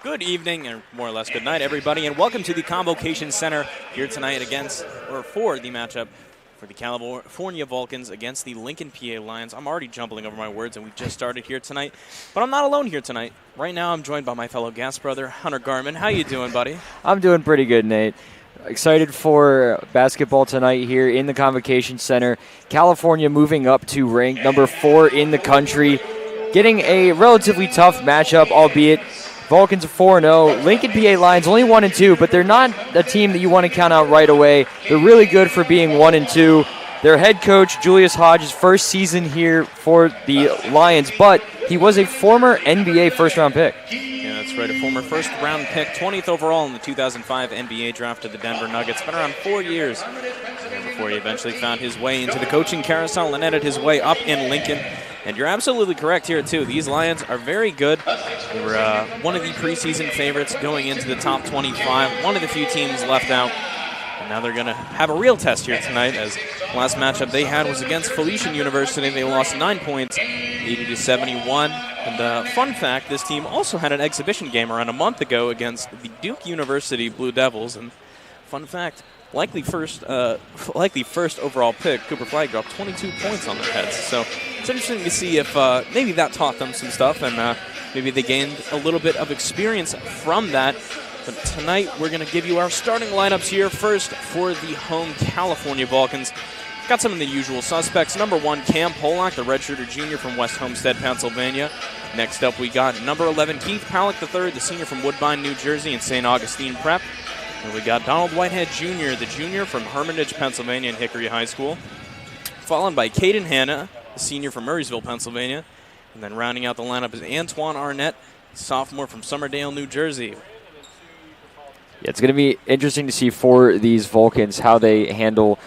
Good evening, and more or less good night, everybody, and welcome to the Convocation Center here tonight for the matchup for the California Vulcans against the Lincoln PA Lions. I'm already jumbling over my words, and we just started here tonight, but I'm not alone here tonight. Right now, I'm joined by my fellow gas brother, Hunter Garman. How you doing, buddy? I'm doing pretty good, Nate. Excited for basketball tonight here in the Convocation Center. California moving up to rank number 4 in the country, getting a relatively tough matchup, albeit Vulcans are 4-0. Lincoln PA Lions only 1-2, but they're not a team that you want to count out right away. They're really good for being 1-2. Their head coach, Julius Hodges, first season here for the Lions, but he was a former NBA first-round pick. Yeah, that's right, a former first-round pick, 20th overall in the 2005 NBA draft of the Denver Nuggets. Been around 4 years before he eventually found his way into the coaching carousel and ended his way up in Lincoln. And you're absolutely correct here, too. These Lions are very good. They were one of the preseason favorites going into the top 25, one of the few teams left out. And now they're going to have a real test here tonight, as the last matchup they had was against Felician University. They lost 9 points, 80-71. And fun fact, this team also had an exhibition game around a month ago against the Duke University Blue Devils. And fun fact, likely first overall pick, Cooper Flagg dropped 22 points on their heads. So it's interesting to see if maybe that taught them some stuff, and maybe they gained a little bit of experience from that. But tonight we're going to give you our starting lineups here. First for the home California Vulcans. Got some of the usual suspects. Number 1, Cam Polak, the redshirter junior from West Homestead, Pennsylvania. Next up we got number 11, Keith Palick III, the senior from Woodbine, New Jersey, and St. Augustine Prep. And we got Donald Whitehead Jr., the junior from Hermitage, Pennsylvania, and Hickory High School. Followed by Caden Hanna, the senior from Murraysville, Pennsylvania. And then rounding out the lineup is Antoine Arnett, sophomore from Summerdale, New Jersey. Yeah, it's going to be interesting to see for these Vulcans how they handle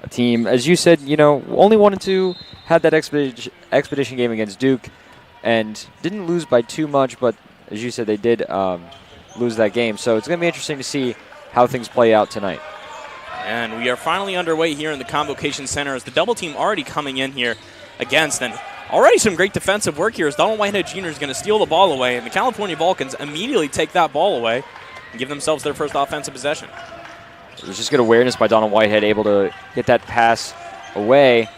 a team. As you said, only 1-2, had that expedition game against Duke, and didn't lose by too much, but as you said, they did lose that game. So it's going to be interesting to see how things play out tonight. And we are finally underway here in the Convocation Center as the double team already coming in here against, and already some great defensive work here as Donald Whitehead Jr. is going to steal the ball away, and the California Vulcans immediately take that ball away and give themselves their first offensive possession. It was just good awareness by Donald Whitehead, able to get that pass away.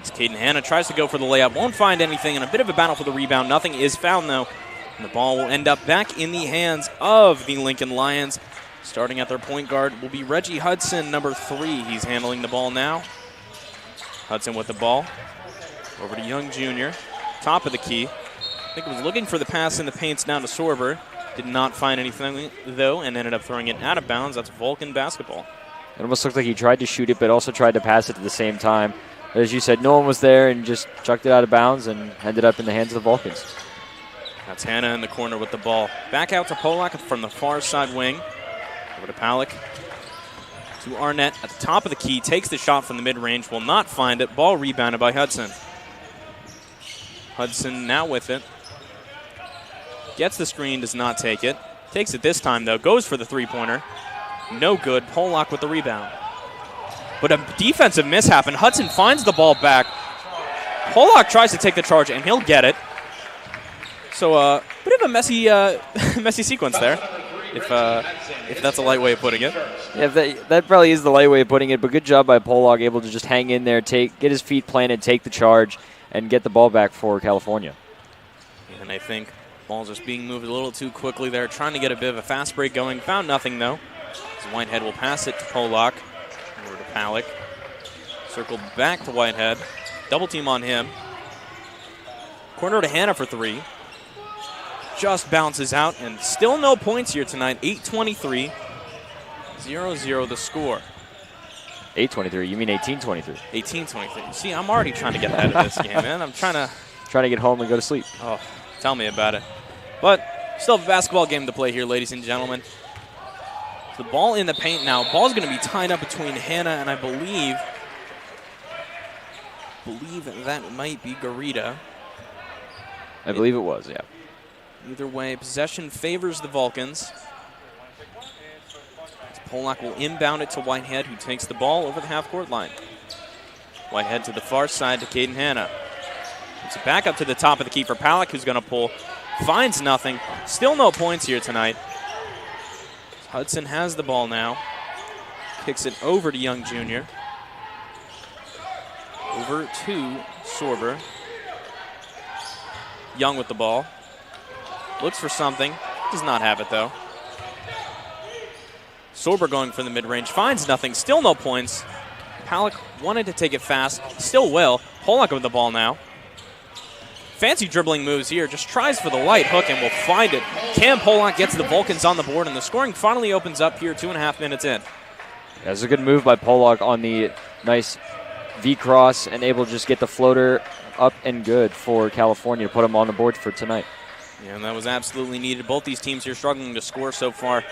As Caden Hanna tries to go for the layup, won't find anything, and a bit of a battle for the rebound. Nothing is found, though. And the ball will end up back in the hands of the Lincoln Lions. Starting at their point guard will be Reggie Hudson, number 3. He's handling the ball now. Hudson with the ball. Over to Young Jr., top of the key. I think he was looking for the pass in the paints down to Sorber. Did not find anything, though, and ended up throwing it out of bounds. That's Vulcan basketball. It almost looked like he tried to shoot it, but also tried to pass it at the same time. As you said, no one was there and just chucked it out of bounds and ended up in the hands of the Vulcans. That's Hanna in the corner with the ball. Back out to Polak from the far side wing. Over to Palick. To Arnett at the top of the key. Takes the shot from the mid-range. Will not find it. Ball rebounded by Hudson. Hudson now with it. Gets the screen. Does not take it. Takes it this time, though. Goes for the three-pointer. No good. Polak with the rebound. But a defensive mishap, and Hudson finds the ball back. Polak tries to take the charge, and he'll get it. So a bit of a messy sequence there, if that's a light way of putting it. Yeah, that probably is the light way of putting it, but good job by Polak, able to just hang in there, get his feet planted, take the charge, and get the ball back for California. And I think ball's just being moved a little too quickly there, trying to get a bit of a fast break going. Found nothing, though. As Whitehead will pass it to Polak. Over to Palick. Circled back to Whitehead. Double team on him. Corner to Hanna for 3. Just bounces out, and still no points here tonight. 8:23, 0-0 the score. 8:23, you mean 18:23? 18:23. See, I'm already trying to get ahead of this game, man. I'm trying to get home and go to sleep. Oh, tell me about it. But still have a basketball game to play here, ladies and gentlemen. The ball in the paint now. Ball's going to be tied up between Hanna and I believe that might be Garita. I believe it was, yeah. Either way, possession favors the Vulcans. Polak will inbound it to Whitehead, who takes the ball over the half-court line. Whitehead to the far side to Caden Hanna. Gets it back up to the top of the key for Palick, who's going to pull. Finds nothing. Still no points here tonight. Hudson has the ball now. Kicks it over to Young Jr. Over to Sorber. Young with the ball. Looks for something. Does not have it, though. Sorber going for the mid-range. Finds nothing. Still no points. Palick wanted to take it fast. Still will. Polak with the ball now. Fancy dribbling moves here. Just tries for the light hook and will find it. Cam Polak gets the Vulcans on the board, and the scoring finally opens up here 2.5 minutes in. That's a good move by Polak on the nice V-cross and able to just get the floater up and good for California to put them on the board for tonight. Yeah, and that was absolutely needed. Both these teams here struggling to score so far.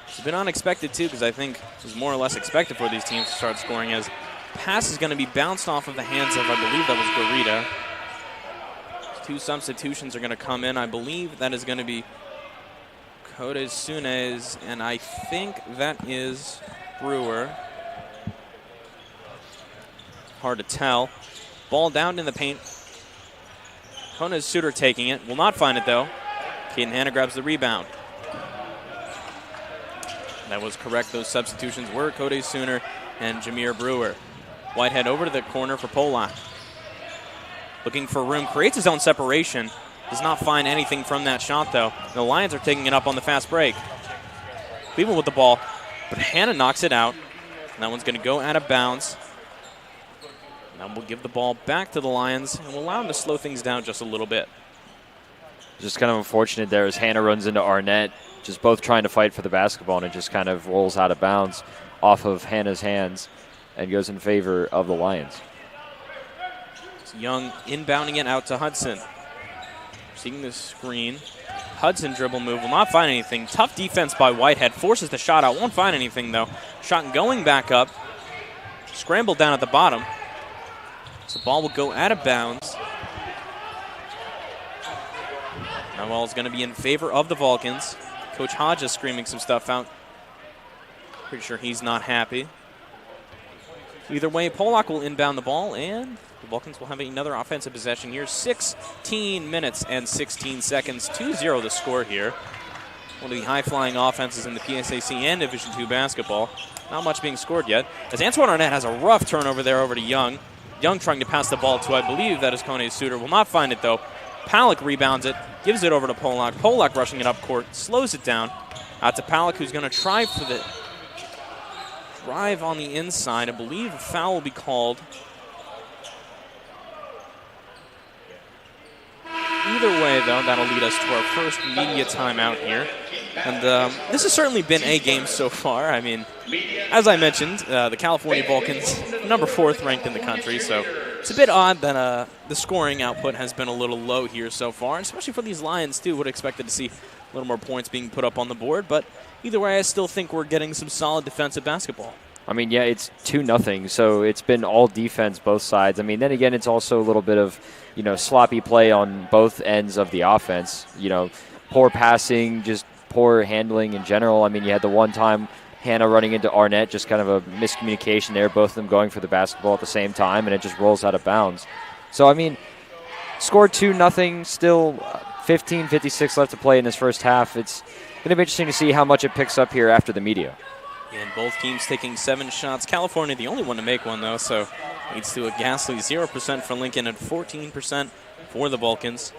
It's been unexpected, too, because I think it was more or less expected for these teams to start scoring, as pass is going to be bounced off of the hands of, I believe that was Garita. 2 substitutions are going to come in. I believe that is going to be Codes Sunez, and I think that is Brewer. Hard to tell. Ball down in the paint. Codes Suter taking it. Will not find it, though. Caden Hanna grabs the rebound. That was correct. Those substitutions were Codes Suter and Jameer Brewer. Whitehead over to the corner for Polak. Looking for room. Creates his own separation. Does not find anything from that shot, though. The Lions are taking it up on the fast break. Cleveland with the ball, but Hanna knocks it out. And that one's going to go out of bounds. Now we'll give the ball back to the Lions, and we'll allow them to slow things down just a little bit. Just kind of unfortunate there as Hanna runs into Arnett, just both trying to fight for the basketball, and it just kind of rolls out of bounds off of Hanna's hands and goes in favor of the Lions. It's Young inbounding it out to Hudson. Seeing the screen. Hudson dribble move, will not find anything. Tough defense by Whitehead, forces the shot out, won't find anything though. Shot going back up. Scrambled down at the bottom. So the ball will go out of bounds. That ball is going to be in favor of the Vulcans. Coach Hodges screaming some stuff out. Pretty sure he's not happy. Either way, Polak will inbound the ball, and the Vulcans will have another offensive possession here. 16 minutes and 16 seconds. 2-0 the score here. One of the high-flying offenses in the PSAC and Division II basketball. Not much being scored yet. As Antoine Arnett has a rough turnover there over to Young. Young trying to pass the ball to, I believe that is Codes Suter. Will not find it, though. Palick rebounds it, gives it over to Polak. Polak rushing it up court, slows it down. Out to Palick, who's going to try for the drive on the inside. I believe a foul will be called. Either way, though, that'll lead us to our first media timeout here. And this has certainly been a game so far. I mean, as I mentioned, the California Vulcans, number 4th ranked in the country, so it's a bit odd that the scoring output has been a little low here so far, especially for these Lions, too. Would have expected to see a little more points being put up on the board, but either way, I still think we're getting some solid defensive basketball. I mean, yeah, it's 2-0, so it's been all defense, both sides. I mean, then again, it's also a little bit of, sloppy play on both ends of the offense. Poor passing, just poor handling in general. I mean, you had the one time Hanna running into Arnett, just kind of a miscommunication there, both of them going for the basketball at the same time, and it just rolls out of bounds. So, I mean, scored 2-0, still 15:56 left to play in this first half. It's going to be interesting to see how much it picks up here after the media. And both teams taking 7 shots. California the only one to make one, though, so leads to a ghastly 0% for Lincoln and 14% for the Vulcans.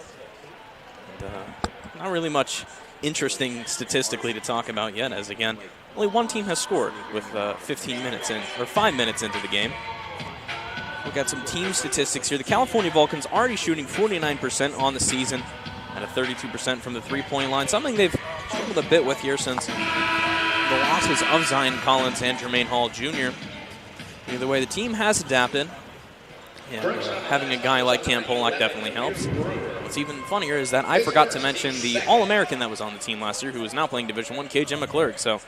And, not really much interesting statistically to talk about yet, as again, only one team has scored with 15 minutes in, or 5 minutes into the game. We've got some team statistics here. The California Vulcans already shooting 49% on the season at a 32% from the three-point line, something they've struggled a bit with here since the losses of Zion Collins and Jermaine Hall Jr. Either way, the team has adapted, and having a guy like Cam Polak definitely helps. What's even funnier is that I forgot to mention the All-American that was on the team last year, who is now playing Division I, KJ McClurg. So,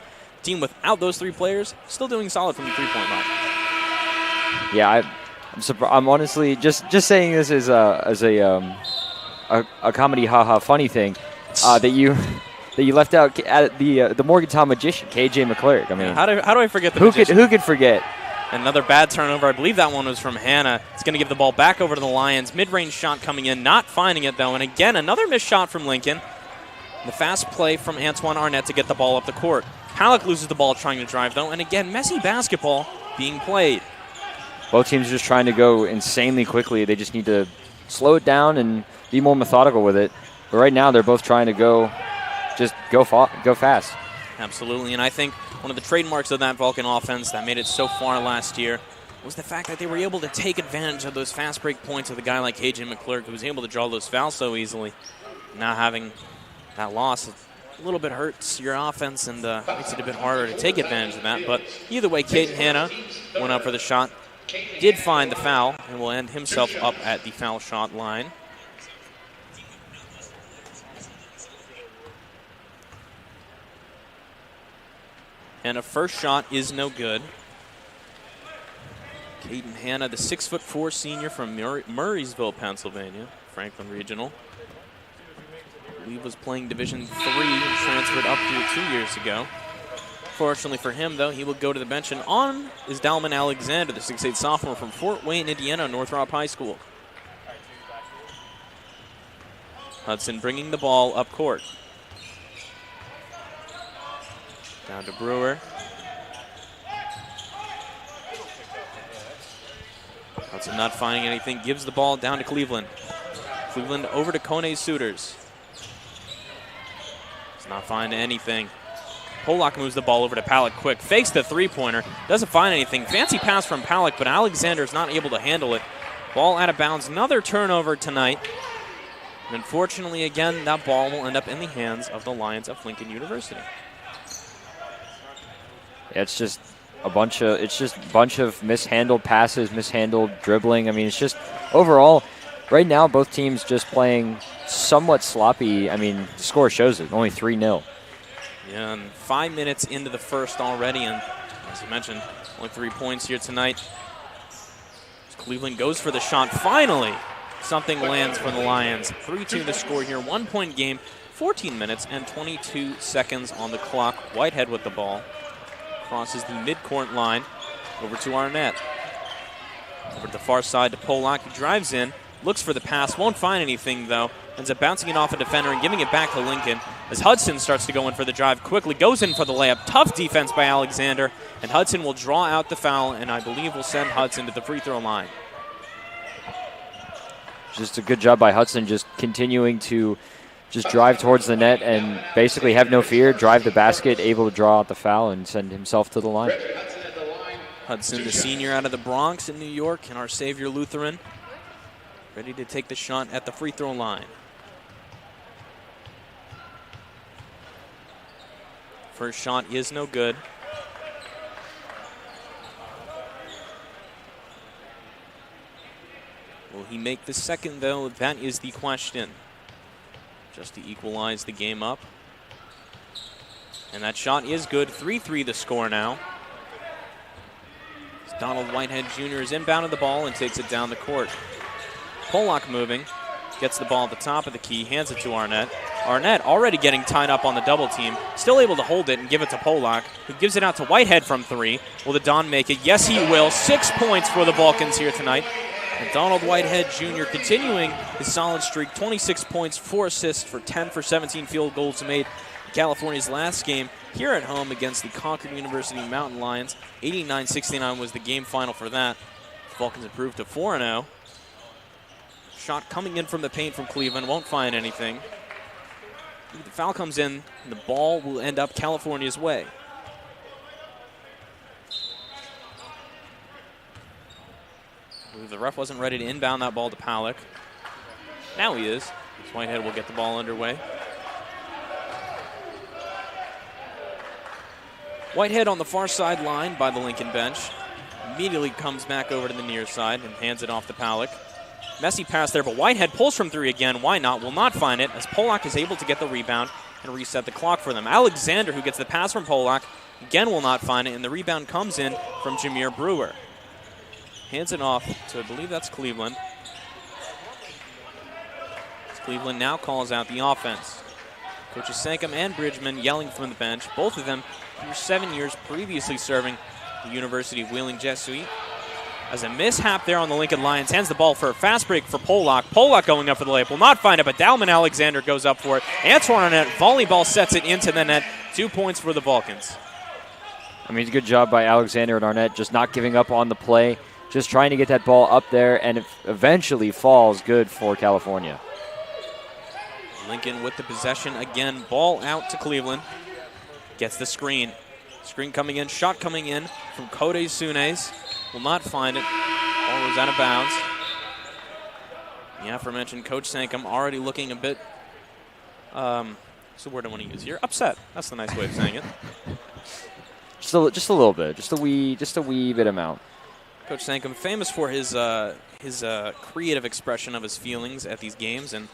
team without those 3 players, still doing solid from the three-point line. Yeah, I'm honestly just saying this as a comedy funny thing that you left out at the Morgantown magician, KJ McClurg. I mean, how do I forget the magician? Who could forget? Another bad turnover. I believe that one was from Hannah. It's going to give the ball back over to the Lions. Mid-range shot coming in, not finding it though. And again, another missed shot from Lincoln. The fast play from Antoine Arnett to get the ball up the court. Halleck loses the ball trying to drive though. And again, messy basketball being played. Both teams are just trying to go insanely quickly. They just need to slow it down and be more methodical with it. But right now, they're both trying to go fast. Absolutely, and I think one of the trademarks of that Vulcan offense that made it so far last year was the fact that they were able to take advantage of those fast break points with a guy like AJ McClurk, who was able to draw those fouls so easily. Now having that loss, a little bit hurts your offense and makes it a bit harder to take advantage of that. But either way, Caden Hanna went up for the shot, did find the foul, and will end himself up at the foul shot line. And a first shot is no good. Caden Hanna, the 6'4" senior from Murraysville, Pennsylvania, Franklin Regional. He was playing Division III and transferred up here 2 years ago. Fortunately for him, though, he will go to the bench. And on is Dalman Alexander, the 6'8" sophomore from Fort Wayne, Indiana, Northrop High School. Hudson bringing the ball up court. Down to Brewer. Hudson not finding anything, gives the ball down to Cleveland. Cleveland over to Kone Suitors. Does not find anything. Polak moves the ball over to Palak quick. Fakes the three-pointer. Doesn't find anything. Fancy pass from Palak, but Alexander's not able to handle it. Ball out of bounds. Another turnover tonight. And unfortunately, again, that ball will end up in the hands of the Lions of Lincoln University. It's just a bunch of mishandled passes, mishandled dribbling. I mean, it's just overall, right now, both teams just playing somewhat sloppy. I mean, the score shows it, only 3-0. Yeah, and 5 minutes into the first already, and as you mentioned, only 3 points here tonight. Cleveland goes for the shot. Finally, something lands for the Lions. 3-2 the score here, 1 point game, 14 minutes and 22 seconds on the clock. Whitehead with the ball. Crosses the midcourt line over to Arnett. Over to the far side to Polak. He drives in, looks for the pass, won't find anything though. Ends up bouncing it off a defender and giving it back to Lincoln as Hudson starts to go in for the drive quickly. Goes in for the layup. Tough defense by Alexander. And Hudson will draw out the foul and I believe will send Hudson to the free throw line. Just a good job by Hudson, just continuing to just drive towards the net and basically have no fear, drive the basket, able to draw out the foul and send himself to the line. Hudson, the senior out of the Bronx in New York, and our Savior Lutheran, ready to take the shot at the free throw line. First shot is no good. Will he make the second, though? That is the question. Just to equalize the game up. And that shot is good. 3-3 the score now. Donald Whitehead Jr. is inbounded the ball and takes it down the court. Polak moving. Gets the ball at the top of the key. Hands it to Arnett. Arnett already getting tied up on the double team. Still able to hold it and give it to Polak, who gives it out to Whitehead from 3. Will the Don make it? Yes, he will. 6 points for the Vulcans here tonight. And Donald Whitehead Jr. continuing his solid streak, 26 points, 4 assists for 10 for 17 field goals made in California's last game here at home against the Concord University Mountain Lions. 89-69 was the game final for that. The Vulcans improved to 4-0. Shot coming in from the paint from Cleveland, won't find anything. The foul comes in, and the ball will end up California's way. The ref wasn't ready to inbound that ball to Palak. Now he is. Whitehead will get the ball underway. Whitehead on the far sideline by the Lincoln bench. Immediately comes back over to the near side and hands it off to Palak. Messy pass there, but Whitehead pulls from 3 again. Why not? Will not find it as Polak is able to get the rebound and reset the clock for them. Alexander, who gets the pass from Polak, again will not find it, and the rebound comes in from Jameer Brewer. Hands it off to, I believe that's Cleveland. Cleveland now calls out the offense. Coaches Sankum and Bridgman yelling from the bench. Both of them for 7 years previously serving the University of Wheeling Jesuit. As a mishap there on the Lincoln Lions, hands the ball for a fast break for Polak. Polak going up for the layup, will not find it, but Dalman Alexander goes up for it. Antoine Arnett, volleyball sets it into the net. 2 points for the Vulcans. I mean, it's a good job by Alexander and Arnett, just not giving up on the play, just trying to get that ball up there, and it eventually falls good for California. Lincoln with the possession again, ball out to Cleveland. Gets the screen. Screen coming in, shot coming in from Cody Sunes. Will not find it. Ball was out of bounds. The aforementioned Coach Sankum already looking a bit, what's the word I want to use here? Upset. That's the nice way of saying it. Just a little bit, just a wee bit amount. Coach Sankum, famous for his creative expression of his feelings at these games, and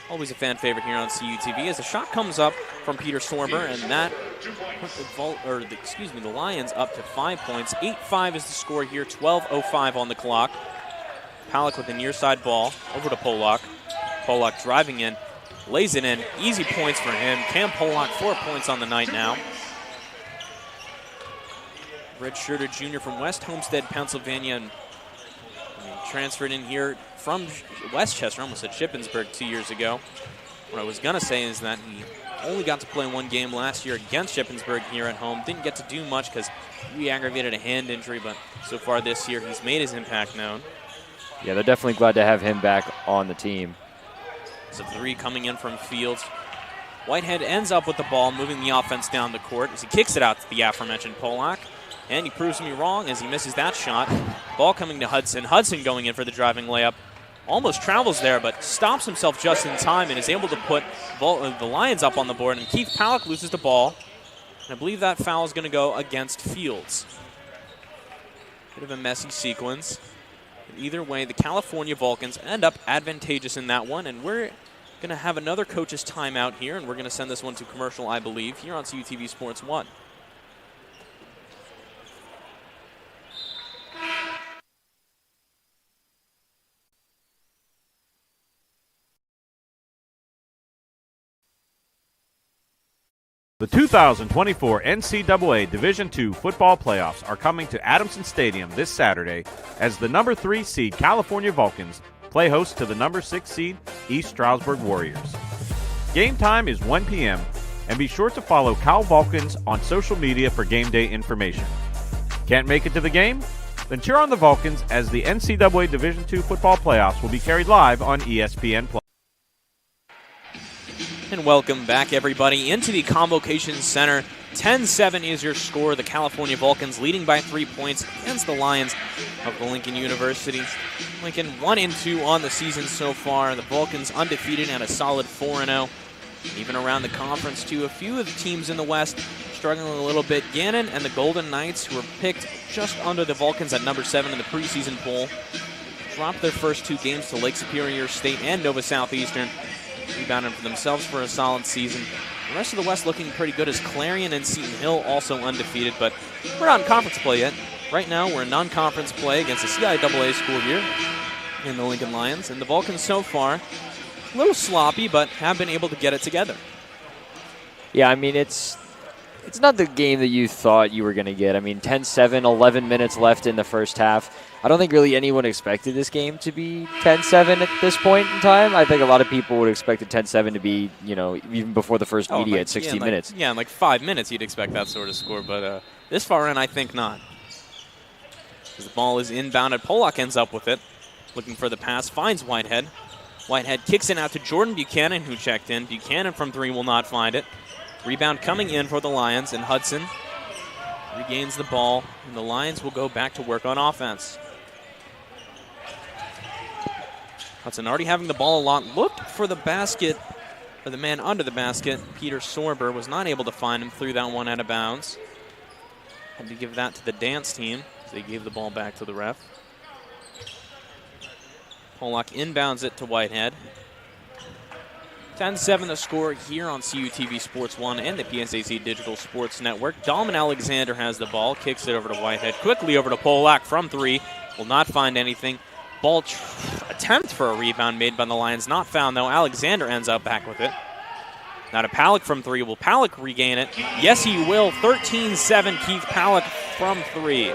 always a fan favorite here on CUTV. As the shot comes up from Peter Sorber, and that put the Lions up to 5 points. 8-5 is the score here. 12:05 on the clock. Palick with the near side ball over to Polak. Polak driving in, lays it in. Easy points for him. Cam Polak 4 points on the night now. Redshirted junior from West Homestead, Pennsylvania, and transferred in here from Westchester, almost at Shippensburg 2 years ago. What I was going to say is that he only got to play one game last year against Shippensburg here at home. Didn't get to do much because he aggravated a hand injury, but so far this year he's made his impact known. Yeah, they're definitely glad to have him back on the team. So 3 coming in from Fields. Whitehead ends up with the ball, moving the offense down the court as he kicks it out to the aforementioned Polak. And he proves me wrong as he misses that shot. Ball coming to Hudson. Hudson going in for the driving layup. Almost travels there, but stops himself just in time and is able to put the Lions up on the board. And Keith Palick loses the ball. And I believe that foul is going to go against Fields. Bit of a messy sequence. But either way, the California Vulcans end up advantageous in that one. And we're going to have another coach's timeout here. And we're going to send this one to commercial, I believe, here on CUTV Sports 1. The 2024 NCAA Division II football playoffs are coming to Adamson Stadium this Saturday as the number 3 seed California Vulcans play host to the number 6 seed East Stroudsburg Warriors. Game time is 1 p.m. and be sure to follow Cal Vulcans on social media for game day information. Can't make it to the game? Then cheer on the Vulcans as the NCAA Division II football playoffs will be carried live on ESPN+. And welcome back, everybody, into the Convocation Center. 10-7 is your score. The California Vulcans leading by 3 points against the Lions of the Lincoln University. Lincoln 1-2 on the season so far. The Vulcans undefeated at a solid 4-0. Even around the conference, too, a few of the teams in the West struggling a little bit. Gannon and the Golden Knights, who were picked just under the Vulcans at number 7 in the preseason poll, dropped their first 2 games to Lake Superior State and Nova Southeastern. Rebounded for themselves for a solid season. The rest of the West looking pretty good as Clarion and Seton Hill also undefeated, but we're not in conference play yet. Right now, we're in non-conference play against the CIAA school here in the Lincoln Lions, and the Vulcans so far a little sloppy, but have been able to get it together. Yeah, I mean, it's not the game that you thought you were going to get. I mean, 10-7, 11 minutes left in the first half. I don't think really anyone expected this game to be 10-7 at this point in time. I think a lot of people would expect the 10-7 to be, even before the first media at 60 minutes. Yeah, in like 5 minutes you'd expect that sort of score, but this far in I think not. As the ball is inbounded, Polak ends up with it. Looking for the pass, finds Whitehead. Whitehead kicks it out to Jordan Buchanan, who checked in. Buchanan from 3 will not find it. Rebound coming in for the Lions, and Hudson regains the ball, and the Lions will go back to work on offense. Hudson already having the ball a lot. Looked for the basket, or the man under the basket. Peter Sorber was not able to find him. Threw that one out of bounds. Had to give that to the dance team. They gave the ball back to the ref. Polak inbounds it to Whitehead. 10-7 the score here on CUTV Sports 1 and the PSAC Digital Sports Network. Dalman Alexander has the ball, kicks it over to Whitehead. Quickly over to Polak from 3. Will not find anything. Ball attempt for a rebound made by the Lions. Not found, though. Alexander ends up back with it. Now to Palick from 3. Will Palick regain it? Yes, he will. 13-7. Keith Palick from 3.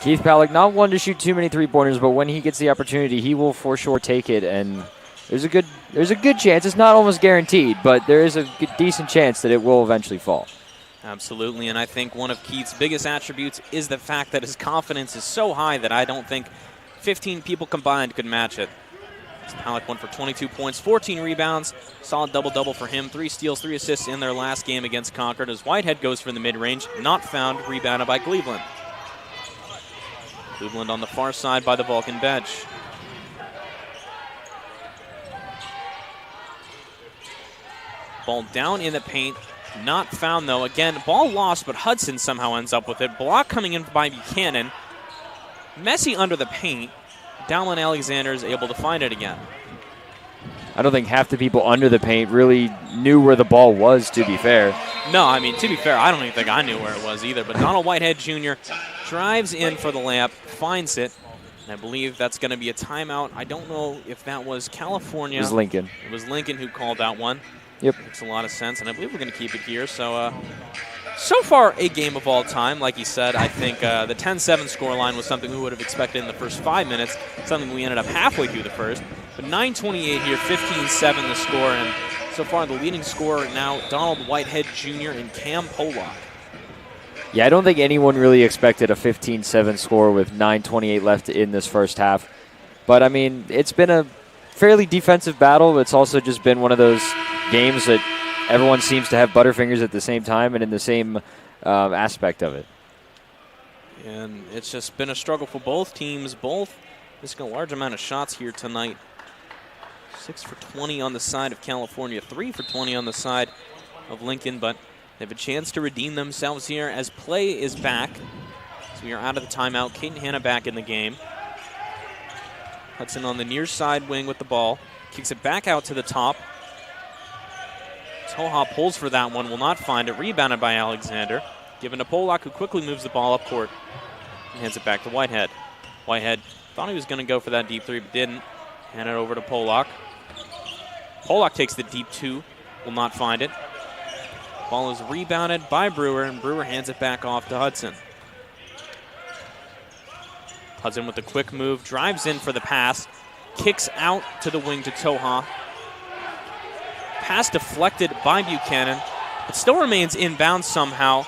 Keith Pallick, not one to shoot too many three-pointers, but when he gets the opportunity, he will for sure take it. And there's a good chance. It's not almost guaranteed, but there is a decent chance that it will eventually fall. Absolutely, and I think one of Keith's biggest attributes is the fact that his confidence is so high that I don't think 15 people combined could match it. Pallick went for 22 points, 14 rebounds, solid double-double for him, 3 steals, 3 assists in their last game against Concord as Whitehead goes for the mid-range, not found, rebounded by Cleveland. Cleveland on the far side by the Vulcan bench. Ball down in the paint, not found though. Again, ball lost, but Hudson somehow ends up with it. Block coming in by Buchanan. Messy under the paint. Dallin Alexander is able to find it again. I don't think half the people under the paint really knew where the ball was, to be fair. No, I mean, to be fair, I don't even think I knew where it was either. But Donald Whitehead Jr. drives in for the layup, finds it, and I believe that's going to be a timeout. I don't know if that was California. It was Lincoln. It was Lincoln who called that one. Yep. Makes a lot of sense, and I believe we're going to keep it here. So far, a game of all time. Like you said, I think the 10-7 scoreline was something we would have expected in the first 5 minutes, something we ended up halfway through the first. But 9:28 here, 15-7 the score, and so far the leading scorer now, Donald Whitehead Jr. and Cam Polak. Yeah, I don't think anyone really expected a 15-7 score with 9:28 left in this first half. But, I mean, it's been a fairly defensive battle. It's also just been one of those games that everyone seems to have butterfingers at the same time and in the same aspect of it. And it's just been a struggle for both teams. Both missing a large amount of shots here tonight. 6 for 20 on the side of California, 3 for 20 on the side of Lincoln, but they have a chance to redeem themselves here as play is back. So we are out of the timeout. Caden Hanna back in the game. Hudson on the near side wing with the ball. Kicks it back out to the top. Toha pulls for that one, will not find it. Rebounded by Alexander. Given to Polak, who quickly moves the ball up court and hands it back to Whitehead. Whitehead thought he was going to go for that deep 3, but didn't. Hand it over to Polak. Polak takes the deep 2, will not find it. Ball is rebounded by Brewer, and Brewer hands it back off to Hudson. Hudson with a quick move, drives in for the pass, kicks out to the wing to Toha. Pass deflected by Buchanan. It still remains inbound somehow.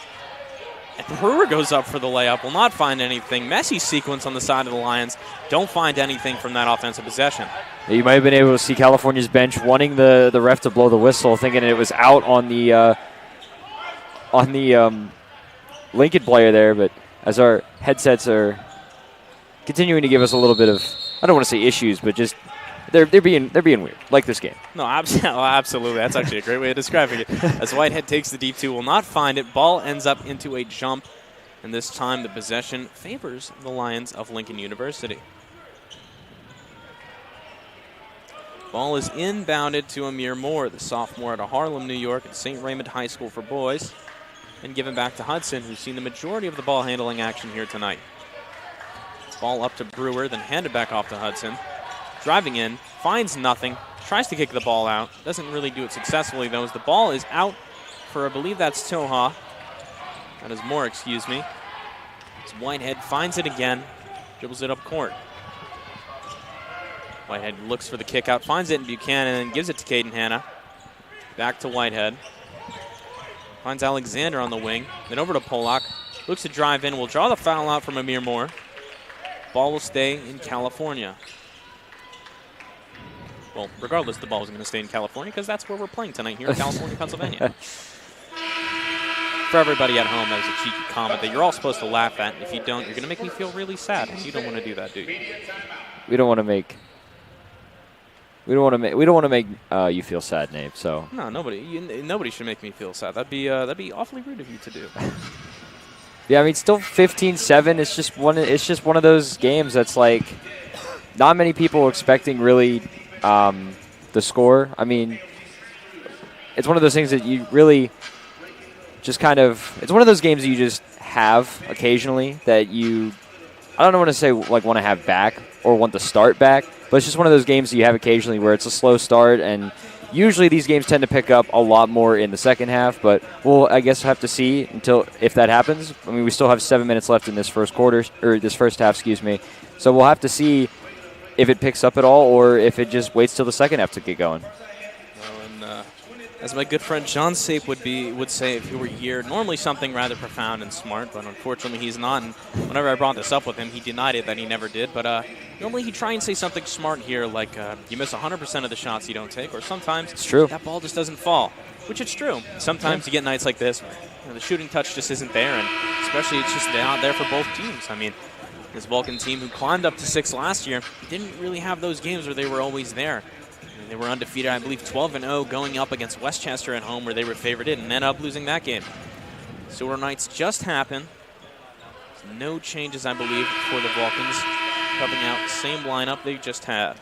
And Brewer goes up for the layup, will not find anything. Messy sequence on the side of the Lions. Don't find anything from that offensive possession. You might have been able to see California's bench wanting the ref to blow the whistle, thinking it was out on the Lincoln player there. But as our headsets are continuing to give us a little bit of, I don't want to say issues, but just they're being weird, like this game. No, absolutely. That's actually a great way of describing it. As Whitehead takes the deep 2, will not find it. Ball ends up into a jump, and this time the possession favors the Lions of Lincoln University. Ball is inbounded to Amir Moore, the sophomore out of Harlem, New York, at St. Raymond High School for boys, and given back to Hudson, who's seen the majority of the ball handling action here tonight. Ball up to Brewer, then handed back off to Hudson. Driving in, finds nothing, tries to kick the ball out. Doesn't really do it successfully, though, as the ball is out for, I believe that's Toha. That is Moore, excuse me. As Whitehead finds it again, dribbles it up court. Whitehead looks for the kick out, finds it in Buchanan, and gives it to Caden Hanna. Back to Whitehead. Finds Alexander on the wing, then over to Polak. Looks to drive in, will draw the foul out from Amir Moore. Ball will stay in California. Well, regardless, the ball is going to stay in California because that's where we're playing tonight here in California, Pennsylvania. For everybody at home, that was a cheeky comment that you're all supposed to laugh at. If you don't, you're going to make me feel really sad. You don't want to do that, do you? We don't want to make you feel sad, Nate. So no, nobody should make me feel sad. That'd be awfully rude of you to do. Yeah, I mean, still 15-7. It's just one of those games that's like not many people are expecting really the score. I mean, it's one of those things that you really just kind of. It's one of those games that you just have occasionally that you. I don't want to say like want to have back or want to start back, but it's just one of those games that you have occasionally where it's a slow start and Usually these games tend to pick up a lot more in the second half, but we'll, I guess, have to see if that happens. I mean, we still have 7 minutes left in this first half, excuse me. So we'll have to see if it picks up at all or if it just waits till the second half to get going. As my good friend John Sape would say if he were here, normally something rather profound and smart, but unfortunately he's not. And whenever I brought this up with him, he denied it that he never did. But normally he'd try and say something smart here, like you miss 100% of the shots you don't take, or sometimes it's true. That ball just doesn't fall, which it's true. Sometimes you get nights like this where the shooting touch just isn't there, and especially it's just not there for both teams. I mean, this Vulcan team who climbed up to 6 last year didn't really have those games where they were always there. They were undefeated, I believe, 12-0 going up against Westchester at home where they were favored and ended up losing that game. Silver Knights just happened. No changes, I believe, for the Vulcans. Coming out the same lineup they just had.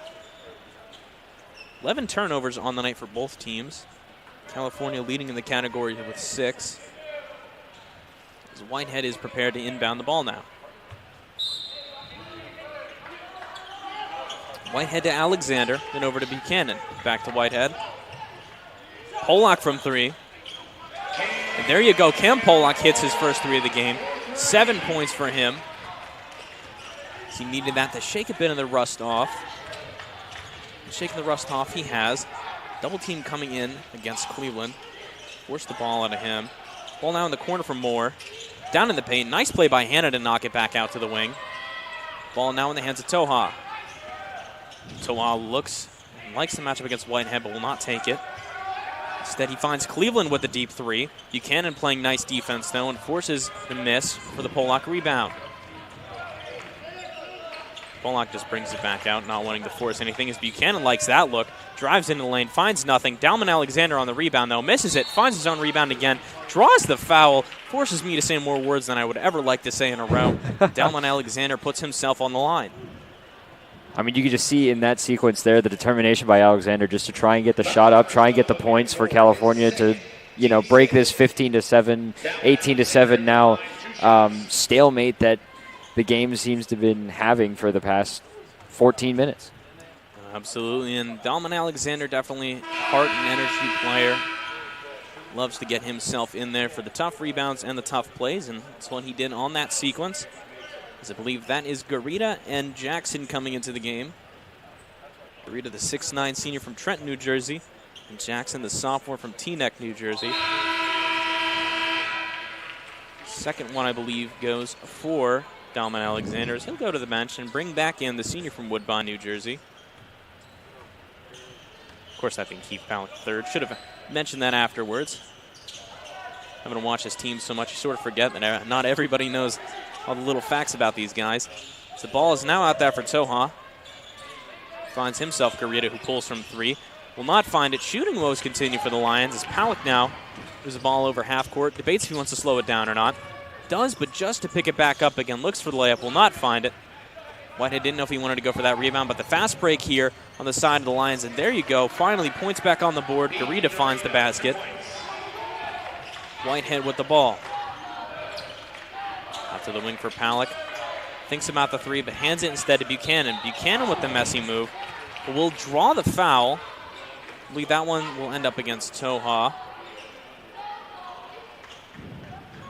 11 turnovers on the night for both teams. California leading in the category with 6. As Whitehead is prepared to inbound the ball now. Whitehead to Alexander, then over to Buchanan. Back to Whitehead. Polak from 3. And there you go. Cam Polak hits his first 3 of the game. 7 points for him. He needed that to shake a bit of the rust off. Shaking the rust off, he has. Double team coming in against Cleveland. Forced the ball out of him. Ball now in the corner for Moore. Down in the paint. Nice play by Hanna to knock it back out to the wing. Ball now in the hands of Toha. Toha looks and likes the matchup against Whitehead, but will not take it. Instead, he finds Cleveland with the deep 3. Buchanan playing nice defense, though, and forces the miss for the Polak rebound. Polak just brings it back out, not wanting to force anything, as Buchanan likes that look. Drives into the lane, finds nothing. Dalman Alexander on the rebound, though. Misses it, finds his own rebound again. Draws the foul. Forces me to say more words than I would ever like to say in a row. Dalman Alexander puts himself on the line. I mean, you can just see in that sequence there the determination by Alexander just to try and get the shot up, try and get the points for California to, break this 15-7, 18-7 now stalemate that the game seems to have been having for the past 14 minutes. Absolutely, and Dalman Alexander definitely heart and energy player. Loves to get himself in there for the tough rebounds and the tough plays, and that's what he did on that sequence. As I believe that is Garita and Jackson coming into the game. Garita, the 6'9" senior from Trenton, New Jersey, and Jackson, the sophomore from Teaneck, New Jersey. Second one, I believe, goes for Dalman Alexander. He'll go to the bench and bring back in the senior from Woodbine, New Jersey. Of course, that being Keith Powell, third. Should have mentioned that afterwards. Having to watch this team so much, you sort of forget that not everybody knows all the little facts about these guys. So the ball is now out there for Toha. Finds himself Garita, who pulls from 3. Will not find it. Shooting woes continue for the Lions as Powell now moves the ball over half court. Debates if he wants to slow it down or not. Does, but just to pick it back up again. Looks for the layup. Will not find it. Whitehead didn't know if he wanted to go for that rebound, but the fast break here on the side of the Lions. And there you go. Finally, points back on the board. Garita finds the basket. Whitehead with the ball. Out to the wing for Palak. Thinks about the 3, but hands it instead to Buchanan. Buchanan with the messy move. Will draw the foul. I believe that one will end up against Toha.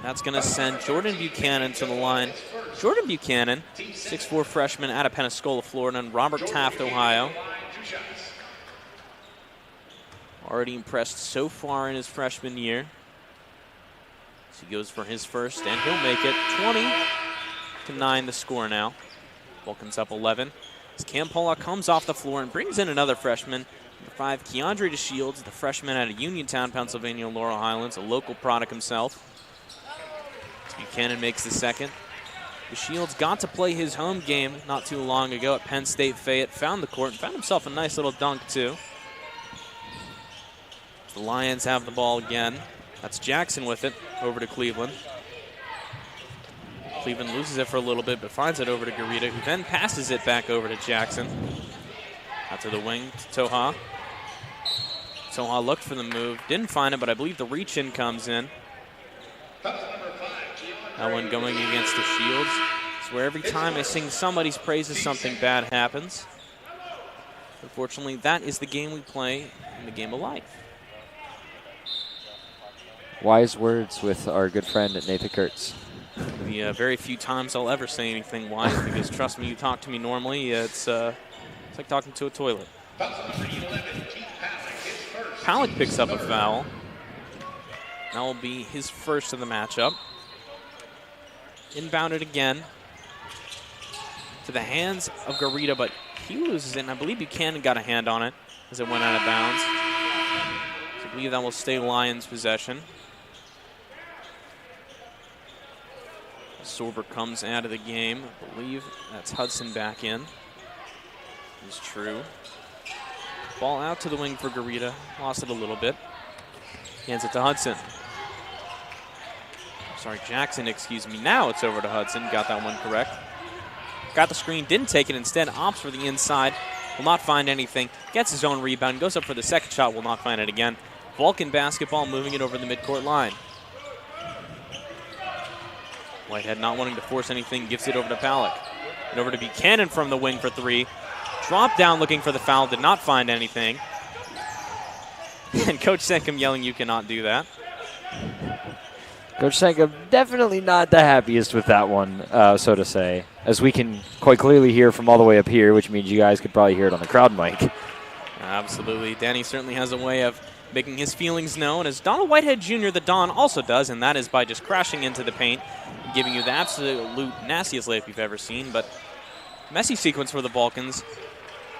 That's going to send Jordan Buchanan to the line. Jordan Buchanan, 6'4" freshman out of Pensacola, Florida, and Robert Taft, Ohio. Already impressed so far in his freshman year. So he goes for his first, and he'll make it. 20-9 the score now. Vulcans up 11. As Cam Polak comes off the floor and brings in another freshman. Number 5, Keandre DeShields, the freshman out of Uniontown, Pennsylvania, Laurel Highlands, a local product himself. Buchanan makes the second. DeShields got to play his home game not too long ago at Penn State Fayette. Found the court and found himself a nice little dunk, too. The Lions have the ball again. That's Jackson with it, over to Cleveland. Cleveland loses it for a little bit, but finds it over to Garita, who then passes it back over to Jackson. Out to the wing to Toha. Toha looked for the move, didn't find it, but I believe the reach-in comes in. That one going against the Shields. It's where every time I sing somebody's praises, something bad happens. Unfortunately, that is the game we play in the game of life. Wise words with our good friend Nathan Kurtz. The very few times I'll ever say anything wise, because trust me, you talk to me normally, it's like talking to a toilet. Palick picks up a foul. That will be his first of the matchup. Inbounded again to the hands of Garita, but he loses it, and I believe Buchanan got a hand on it as it went out of bounds. So I believe that will stay Lions' possession. Sorber comes out of the game. I believe that's Hudson back in. Is true. Ball out to the wing for Garita. Lost it a little bit. Hands it to Hudson. Sorry, Jackson, excuse me. Now it's over to Hudson. Got that one correct. Got the screen, didn't take it. Instead, opts for the inside. Will not find anything. Gets his own rebound. Goes up for the second shot. Will not find it again. Vulcan basketball, moving it over the midcourt line. Whitehead not wanting to force anything. Gives it over to Palick. And over to Buchanan from the wing for three. Drop down looking for the foul. Did not find anything. And Coach Senkum yelling, "You cannot do that." Coach Senkum definitely not the happiest with that one, so to say, as we can quite clearly hear from all the way up here, which means you guys could probably hear it on the crowd mic. Absolutely. Danny certainly has a way of making his feelings known, as Donald Whitehead Jr., the Don, also does, and that is by just crashing into the paint and giving you the absolute nastiest layup you've ever seen. But messy sequence for the Vulcans.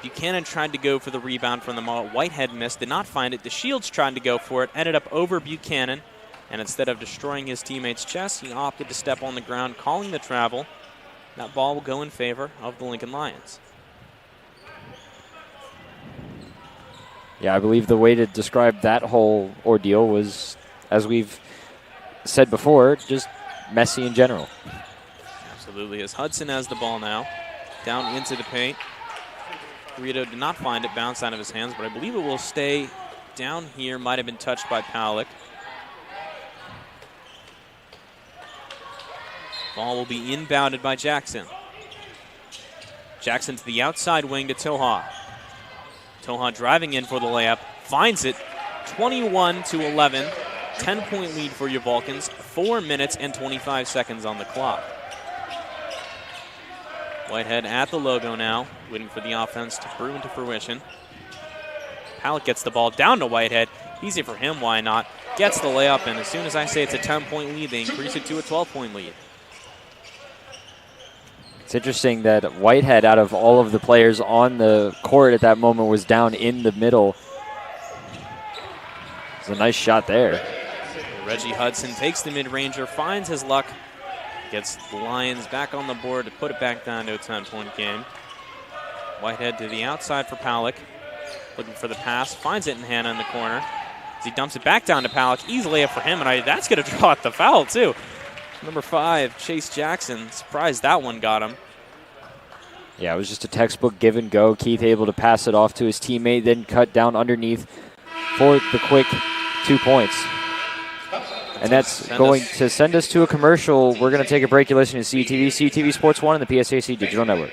Buchanan tried to go for the rebound from the Whitehead missed, did not find it. DeShields tried to go for it, ended up over Buchanan, and instead of destroying his teammate's chest, he opted to step on the ground, calling the travel. That ball will go in favor of the Lincoln Lions. Yeah, I believe the way to describe that whole ordeal was, as we've said before, just messy in general. Absolutely. As Hudson has the ball now, down into the paint. Garita did not find it, bounced out of his hands, but I believe it will stay down here. Might have been touched by Palick. Ball will be inbounded by Jackson. Jackson to the outside wing to Toha. Toha driving in for the layup, finds it. 21-11, 10-point lead for your Vulcans. 4 minutes and 25 seconds on the clock. Whitehead at the logo now, waiting for the offense to brew into fruition. Palick gets the ball down to Whitehead. Easy for him, why not? Gets the layup, and as soon as I say it's a 10-point lead, they increase it to a 12-point lead. It's interesting that Whitehead, out of all of the players on the court at that moment, was down in the middle. It's a nice shot there. Reggie Hudson takes the mid-ranger, finds his luck, gets the Lions back on the board to put it back down to a 10-point game. Whitehead to the outside for Palick, looking for the pass, finds it in Hannah in the corner. As he dumps it back down to Palick, easy layup for him, and that's going to draw out the foul too. Number 5, Chase Jackson, surprised that one got him. Yeah, it was just a textbook give and go. Keith able to pass it off to his teammate, then cut down underneath for the quick 2 points. And that's going to send us to a commercial. We're going to take a break. You're listening to CTV, CTV Sports 1 and the PSAC Digital Network.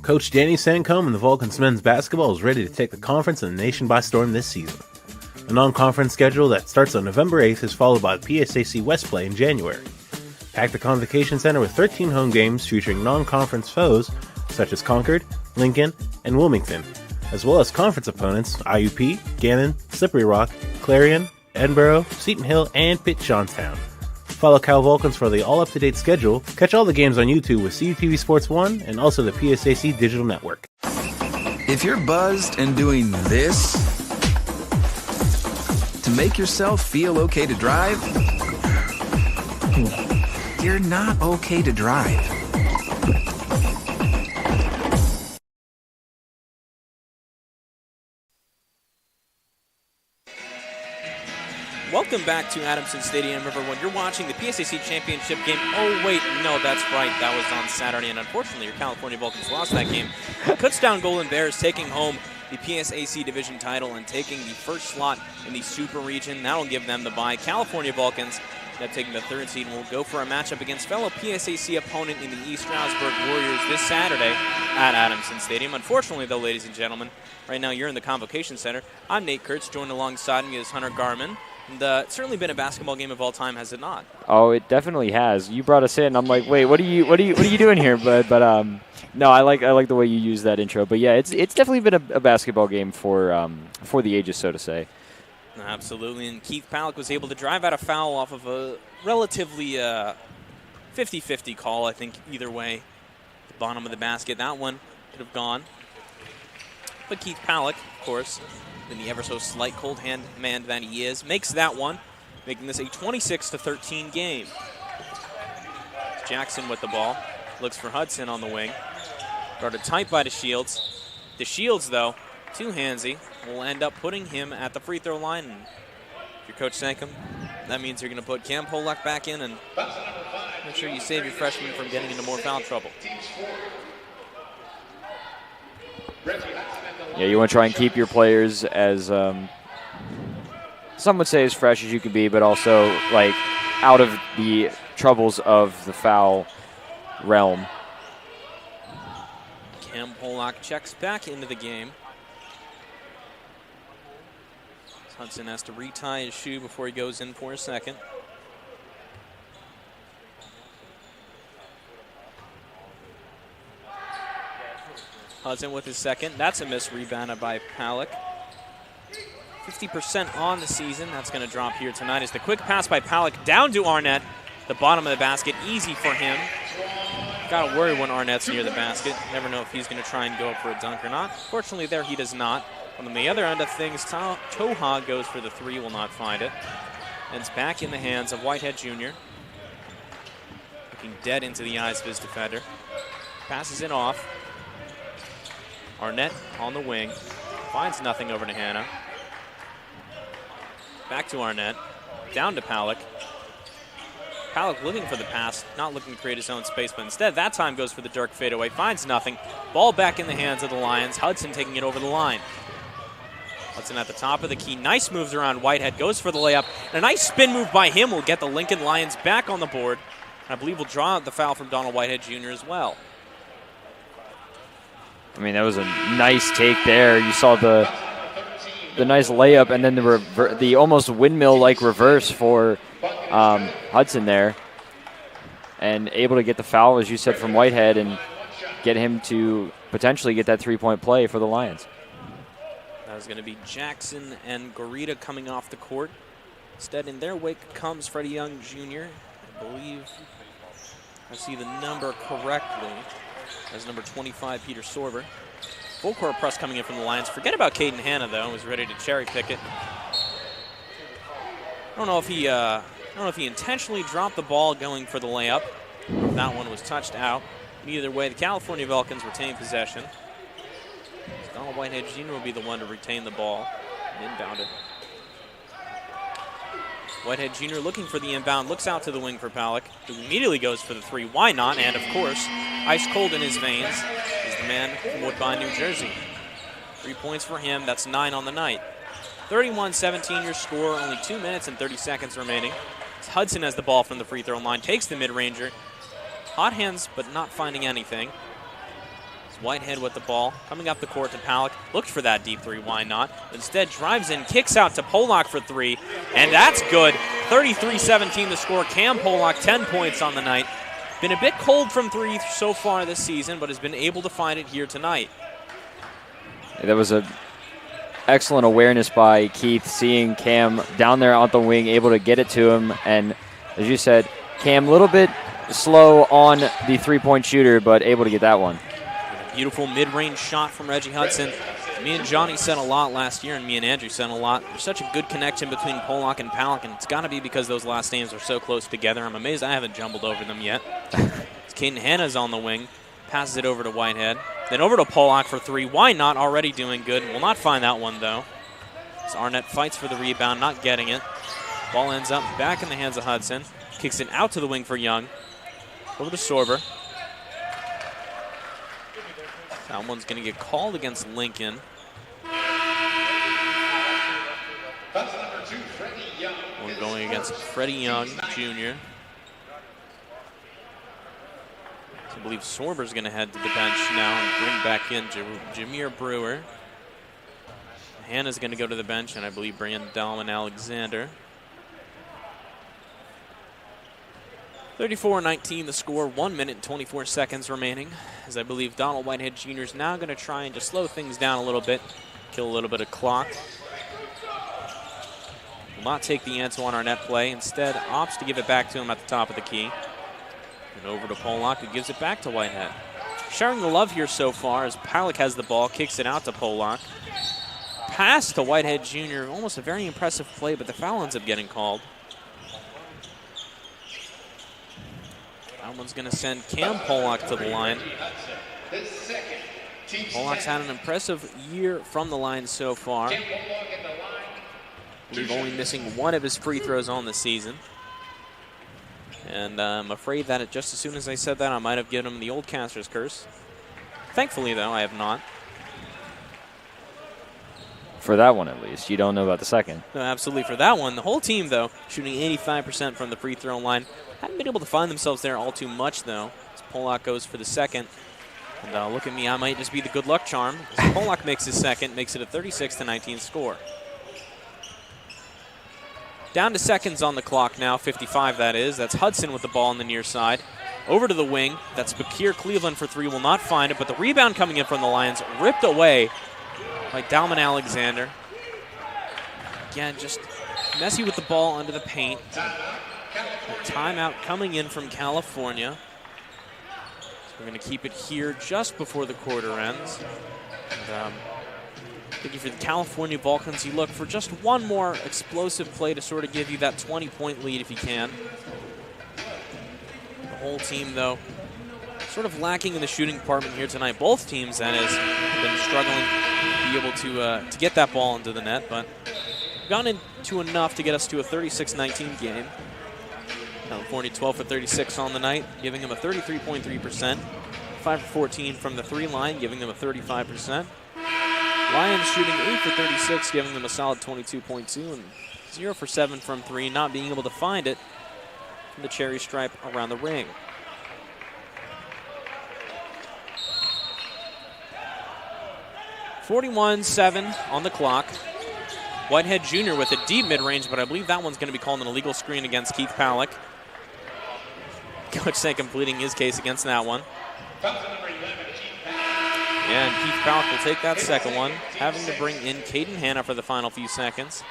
Coach Danny Sancombe and the Vulcans men's basketball is ready to take the conference and the nation by storm this season. The non-conference schedule that starts on November 8th is followed by the PSAC West play in January. Pack the Convocation Center with 13 home games featuring non-conference foes such as Concord, Lincoln, and Wilmington, as well as conference opponents IUP, Gannon, Slippery Rock, Clarion, Edinboro, Seton Hill, and Pitt Johnstown. Follow Cal Vulcans for the all-up-to-date schedule. Catch all the games on YouTube with CTV Sports 1 and also the PSAC Digital Network. If you're buzzed and doing this to make yourself feel okay to drive, you're not okay to drive. Welcome back to Adamson Stadium, everyone. You're watching the PSAC Championship game. Oh, wait, no, that's right. That was on Saturday, and unfortunately, your California Vulcans lost that game. Kutztown Golden Bears taking home the PSAC division title and taking the first slot in the Super Region. That'll give them the bye. California Vulcans taking the 3rd seed, and will go for a matchup against fellow PSAC opponent in the East Stroudsburg Warriors this Saturday at Adamson Stadium. Unfortunately, though, ladies and gentlemen, right now you're in the Convocation Center. I'm Nate Kurtz, joined alongside me is Hunter Garman. And it's certainly been a basketball game of all time, has it not? Oh, it definitely has. You brought us in. I'm like, wait, what are you doing here? But no, I like the way you use that intro. But yeah, it's definitely been a basketball game for the ages, so to say. Absolutely, and Keith Palak was able to drive out a foul off of a relatively 50-50 call, I think, either way. The bottom of the basket, that one could have gone. But Keith Palak, of course, in the ever so slight cold hand man that he is, makes that one, making this a 26-13 game. Jackson with the ball, looks for Hudson on the wing. Guarded tight by DeShields. DeShields, though, too handsy, will end up putting him at the free throw line. And if you're Coach Sankum, that means you're going to put Cam Polak back in and make sure you save your freshman from getting into more foul trouble. Yeah, you want to try and keep your players as, some would say, as fresh as you can be, but also like out of the troubles of the foul realm. Cam Polak checks back into the game. Hudson has to retie his shoe before he goes in for a second. Hudson with his second. That's a missed rebound by Palak. 50% on the season. That's going to drop here tonight as the quick pass by Palak down to Arnett. The bottom of the basket, easy for him. Got to worry when Arnett's near the basket. Never know if he's going to try and go up for a dunk or not. Fortunately there he does not. But on the other end of things, Toha goes for the 3, will not find it. And it's back in the hands of Whitehead Jr. Looking dead into the eyes of his defender. Passes it off. Arnett on the wing. Finds nothing over to Hanna. Back to Arnett. Down to Palak. Palak looking for the pass, not looking to create his own space, but instead that time goes for the Dirk fadeaway. Finds nothing. Ball back in the hands of the Lions. Hudson taking it over the line. Hudson at the top of the key. Nice moves around Whitehead. Goes for the layup. And a nice spin move by him will get the Lincoln Lions back on the board. And I believe will draw out the foul from Donald Whitehead Jr. as well. I mean, that was a nice take there. You saw the nice layup and then the almost windmill-like reverse for Hudson there. And able to get the foul, as you said, from Whitehead and get him to potentially get that three-point play for the Lions. That was going to be Jackson and Gorita coming off the court. Instead, in their wake comes Freddie Young Jr. I believe I see the number correctly. That's number 25, Peter Sorber. Full court press coming in from the Lions. Forget about Caden Hanna, though. Was ready to cherry pick it. I don't know if he intentionally dropped the ball going for the layup, or if that one was touched out. But either way, the California Vulcans retain possession. Donald Whitehead Jr. will be the one to retain the ball and inbound it. Whitehead Jr. looking for the inbound, looks out to the wing for Palak, who immediately goes for the 3. Why not? And of course, ice cold in his veins is the man from Woodbine, New Jersey. 3 points for him. That's 9 on the night. 31-17 your score. Only 2 minutes and 30 seconds remaining. Hudson has the ball from the free throw line, takes the mid-ranger. Hot hands, but not finding anything. Whitehead with the ball, coming up the court to Palak. Looked for that deep 3, why not? Instead drives in, kicks out to Polak for 3, and that's good. 33-17 the score. Cam Polak, 10 points on the night. Been a bit cold from 3 so far this season, but has been able to find it here tonight. That was an excellent awareness by Keith, seeing Cam down there on the wing, able to get it to him. And as you said, Cam a little bit slow on the three-point shooter, but able to get that one. Beautiful mid-range shot from Reggie Hudson. Me and Johnny said a lot last year, and me and Andrew said a lot. There's such a good connection between Polak and Palak, and it's got to be because those last names are so close together. I'm amazed I haven't jumbled over them yet. Caden Hanna's on the wing, passes it over to Whitehead. Then over to Polak for 3. Why not? Already doing good. Will not find that one, though. As Arnett fights for the rebound, not getting it. Ball ends up back in the hands of Hudson. Kicks it out to the wing for Young. Over to Sorber. That one's going to get called against Lincoln. That's number 2, Freddie Young. We're going against Freddie Young, Jr. So I believe Sorber's going to head to the bench now and bring back in Jameer Brewer. Hannah's going to go to the bench, and I believe Brandon Dalman Alexander. 34-19 the score, 1 minute and 24 seconds remaining, as I believe Donald Whitehead Jr. is now going to try and just slow things down a little bit, kill a little bit of clock. Will not take the Antoine Arnett play, instead opts to give it back to him at the top of the key. And over to Pollock, who gives it back to Whitehead. Sharing the love here so far as Palak has the ball, kicks it out to Pollock. Pass to Whitehead Jr., almost a very impressive play, but the foul ends up getting called. That one's going to send Cam Pollock to the line. Pollock's had an impressive year from the line so far. I believe only missing one of his free throws on the season. And I'm afraid that just as soon as I said that, I might have given him the old caster's curse. Thankfully, though, I have not. For that one, at least. You don't know about the second. No, absolutely. For that one, the whole team, though, shooting 85% from the free throw line. Haven't been able to find themselves there all too much, though, as Pollock goes for the second. And look at me, I might just be the good luck charm. As Pollock makes his second, makes it a 36-19 score. Down to seconds on the clock now, 55 that is. That's Hudson with the ball on the near side. Over to the wing, that's Bakir Cleveland for three, will not find it, but the rebound coming in from the Lions, ripped away by Dalman Alexander. Again, just messy with the ball under the paint. A timeout coming in from California. So we're going to keep it here just before the quarter ends. And, thinking for the California Vulcans, you look for just one more explosive play to sort of give you that 20-point lead if you can. The whole team, though, sort of lacking in the shooting department here tonight. Both teams, that is, have been struggling to be able to get that ball into the net, but gone into enough to get us to a 36-19 game. California 12 for 36 on the night, giving them a 33.3%. 5 for 14 from the three line, giving them a 35%. Lions shooting 8 for 36, giving them a solid 22.2, and 0 for 7 from three, not being able to find it from the cherry stripe around the ring. .41-7 on the clock. Whitehead Jr. with a deep mid-range, but I believe that one's going to be called an illegal screen against Keith Palak. Coach Sankum pleading his case against that one. And Keith Palak will take that second one, having to bring in Caden Hanna for the final few seconds,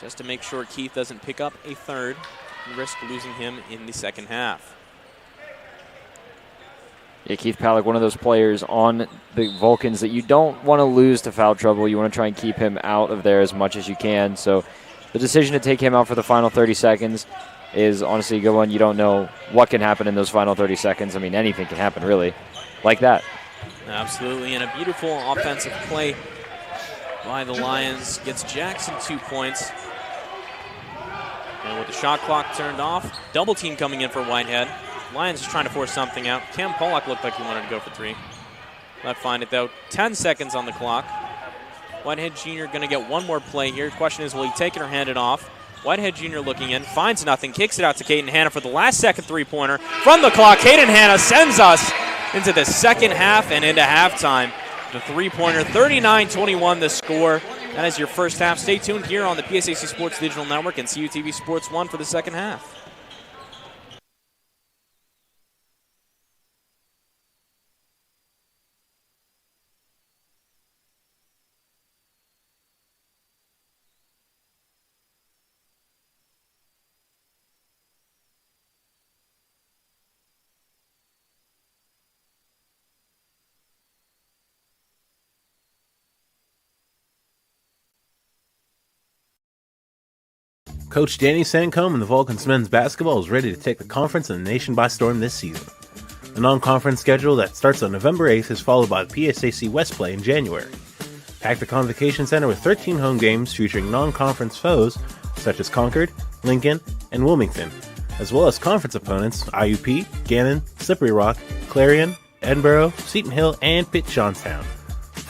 just to make sure Keith doesn't pick up a third and risk losing him in the second half. Yeah, Keith Palak, one of those players on the Vulcans that you don't want to lose to foul trouble. You want to try and keep him out of there as much as you can. So the decision to take him out for the final 30 seconds is honestly a good one. You don't know what can happen in those final 30 seconds. I mean, anything can happen, really, like that. Absolutely, and a beautiful offensive play by the Lions. Gets Jackson 2 points. And with the shot clock turned off, double team coming in for Whitehead. Lions is trying to force something out. Cam Pollock looked like he wanted to go for three. Not find it, though. 10 seconds on the clock. Whitehead Jr. going to get one more play here. Question is, will he take it or hand it off? Whitehead Jr. looking in, finds nothing, kicks it out to Caden Hanna for the last second three-pointer. From the clock, Caden Hanna sends us into the second half and into halftime. The three-pointer, 39-21 the score. That is your first half. Stay tuned here on the PSAC Sports Digital Network and CUTV Sports 1 for the second half. Coach Danny Sancombe and the Vulcans men's basketball is ready to take the conference and the nation by storm this season. The non-conference schedule that starts on November 8th is followed by the PSAC West play in January. Pack the Convocation Center with 13 home games featuring non-conference foes such as Concord, Lincoln, and Wilmington, as well as conference opponents IUP, Gannon, Slippery Rock, Clarion, Edinboro, Seton Hill, and Pitt Johnstown.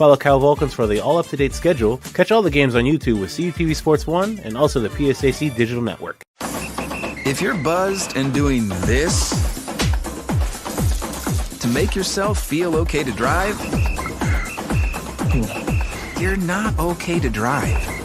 Follow Cal Vulcans for the all-up-to-date schedule. Catch all the games on YouTube with CUTV Sports 1 and also the PSAC Digital Network. If you're buzzed and doing this to make yourself feel okay to drive, you're not okay to drive.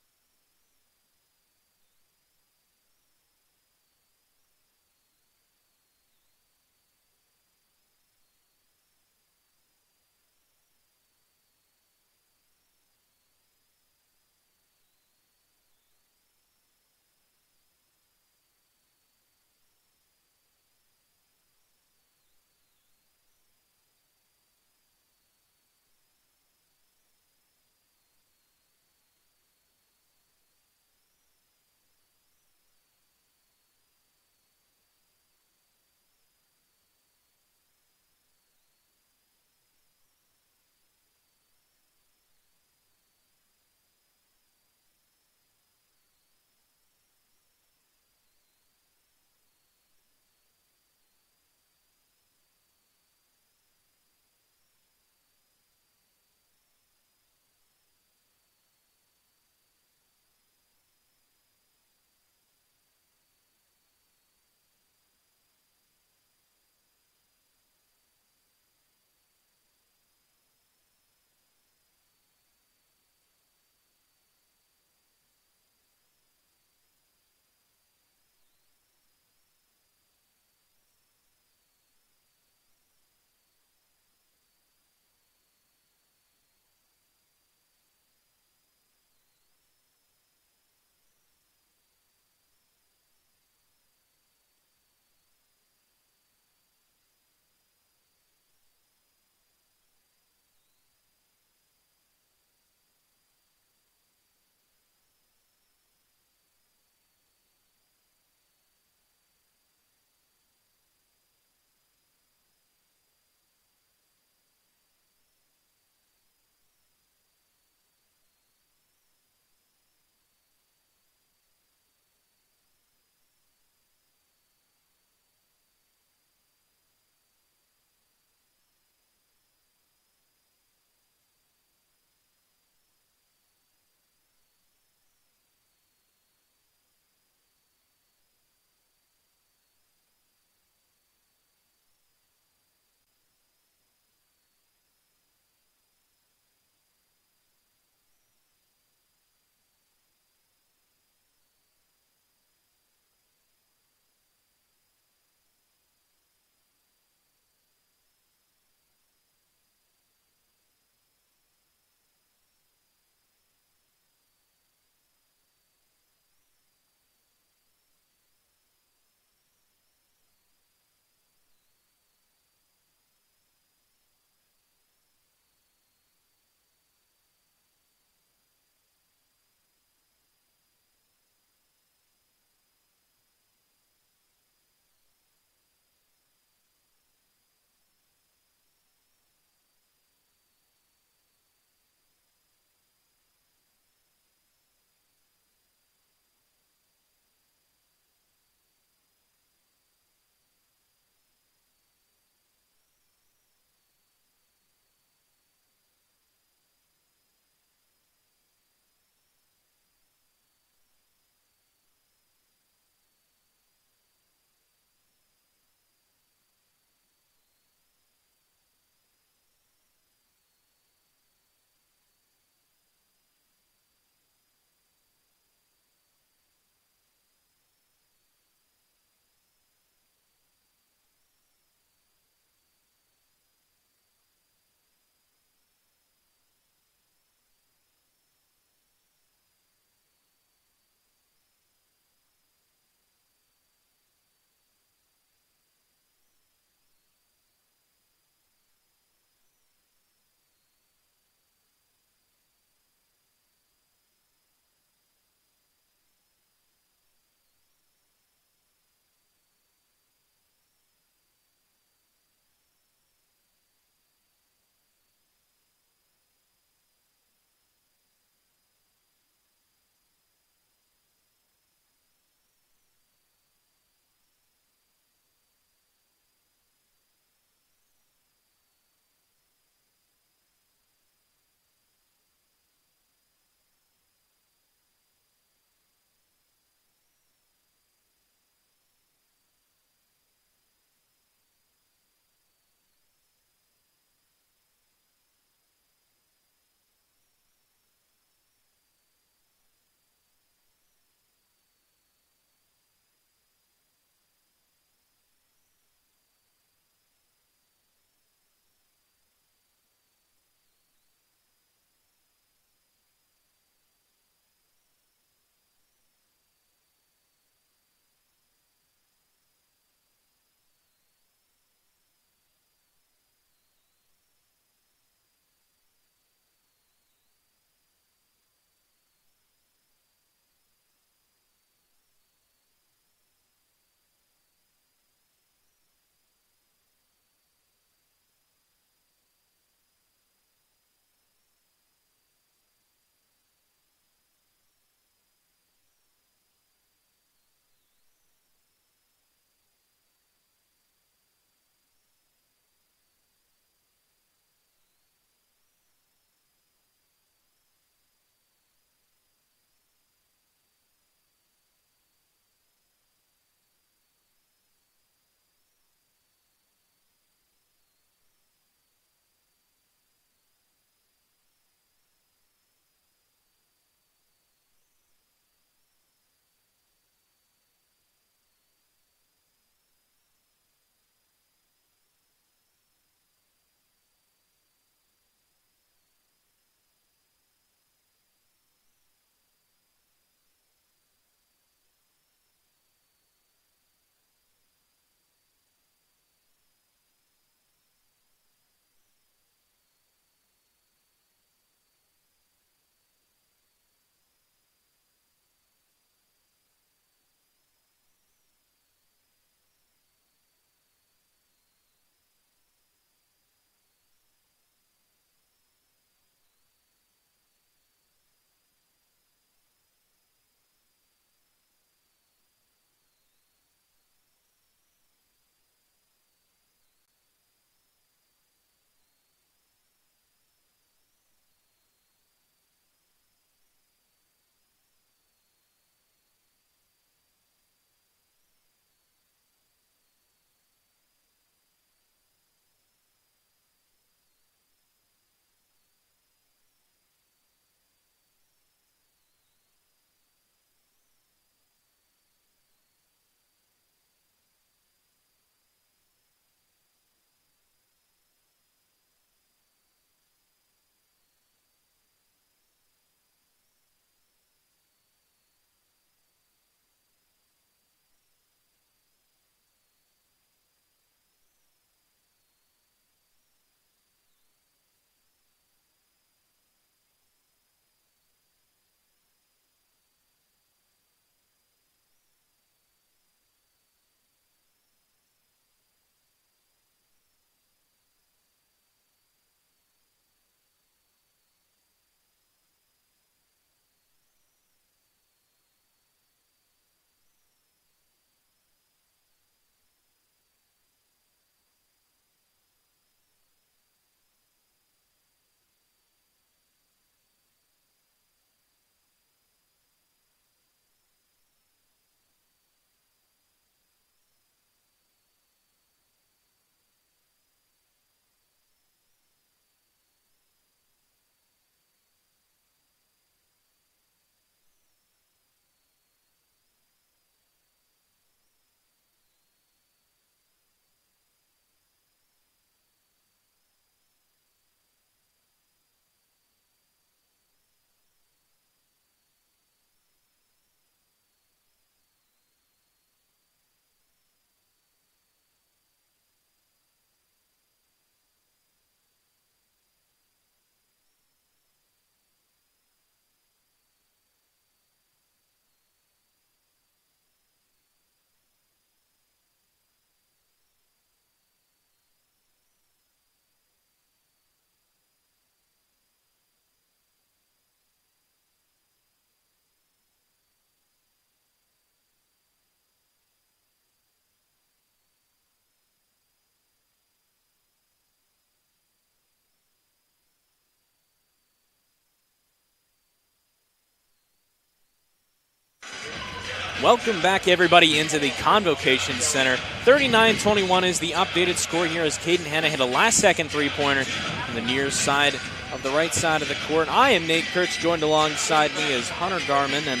Welcome back, everybody, into the Convocation Center. 39-21 is the updated score here as Caden Hanna hit a last-second three-pointer on the near side of the right side of the court. I am Nate Kurtz, joined alongside me is Hunter Garman, and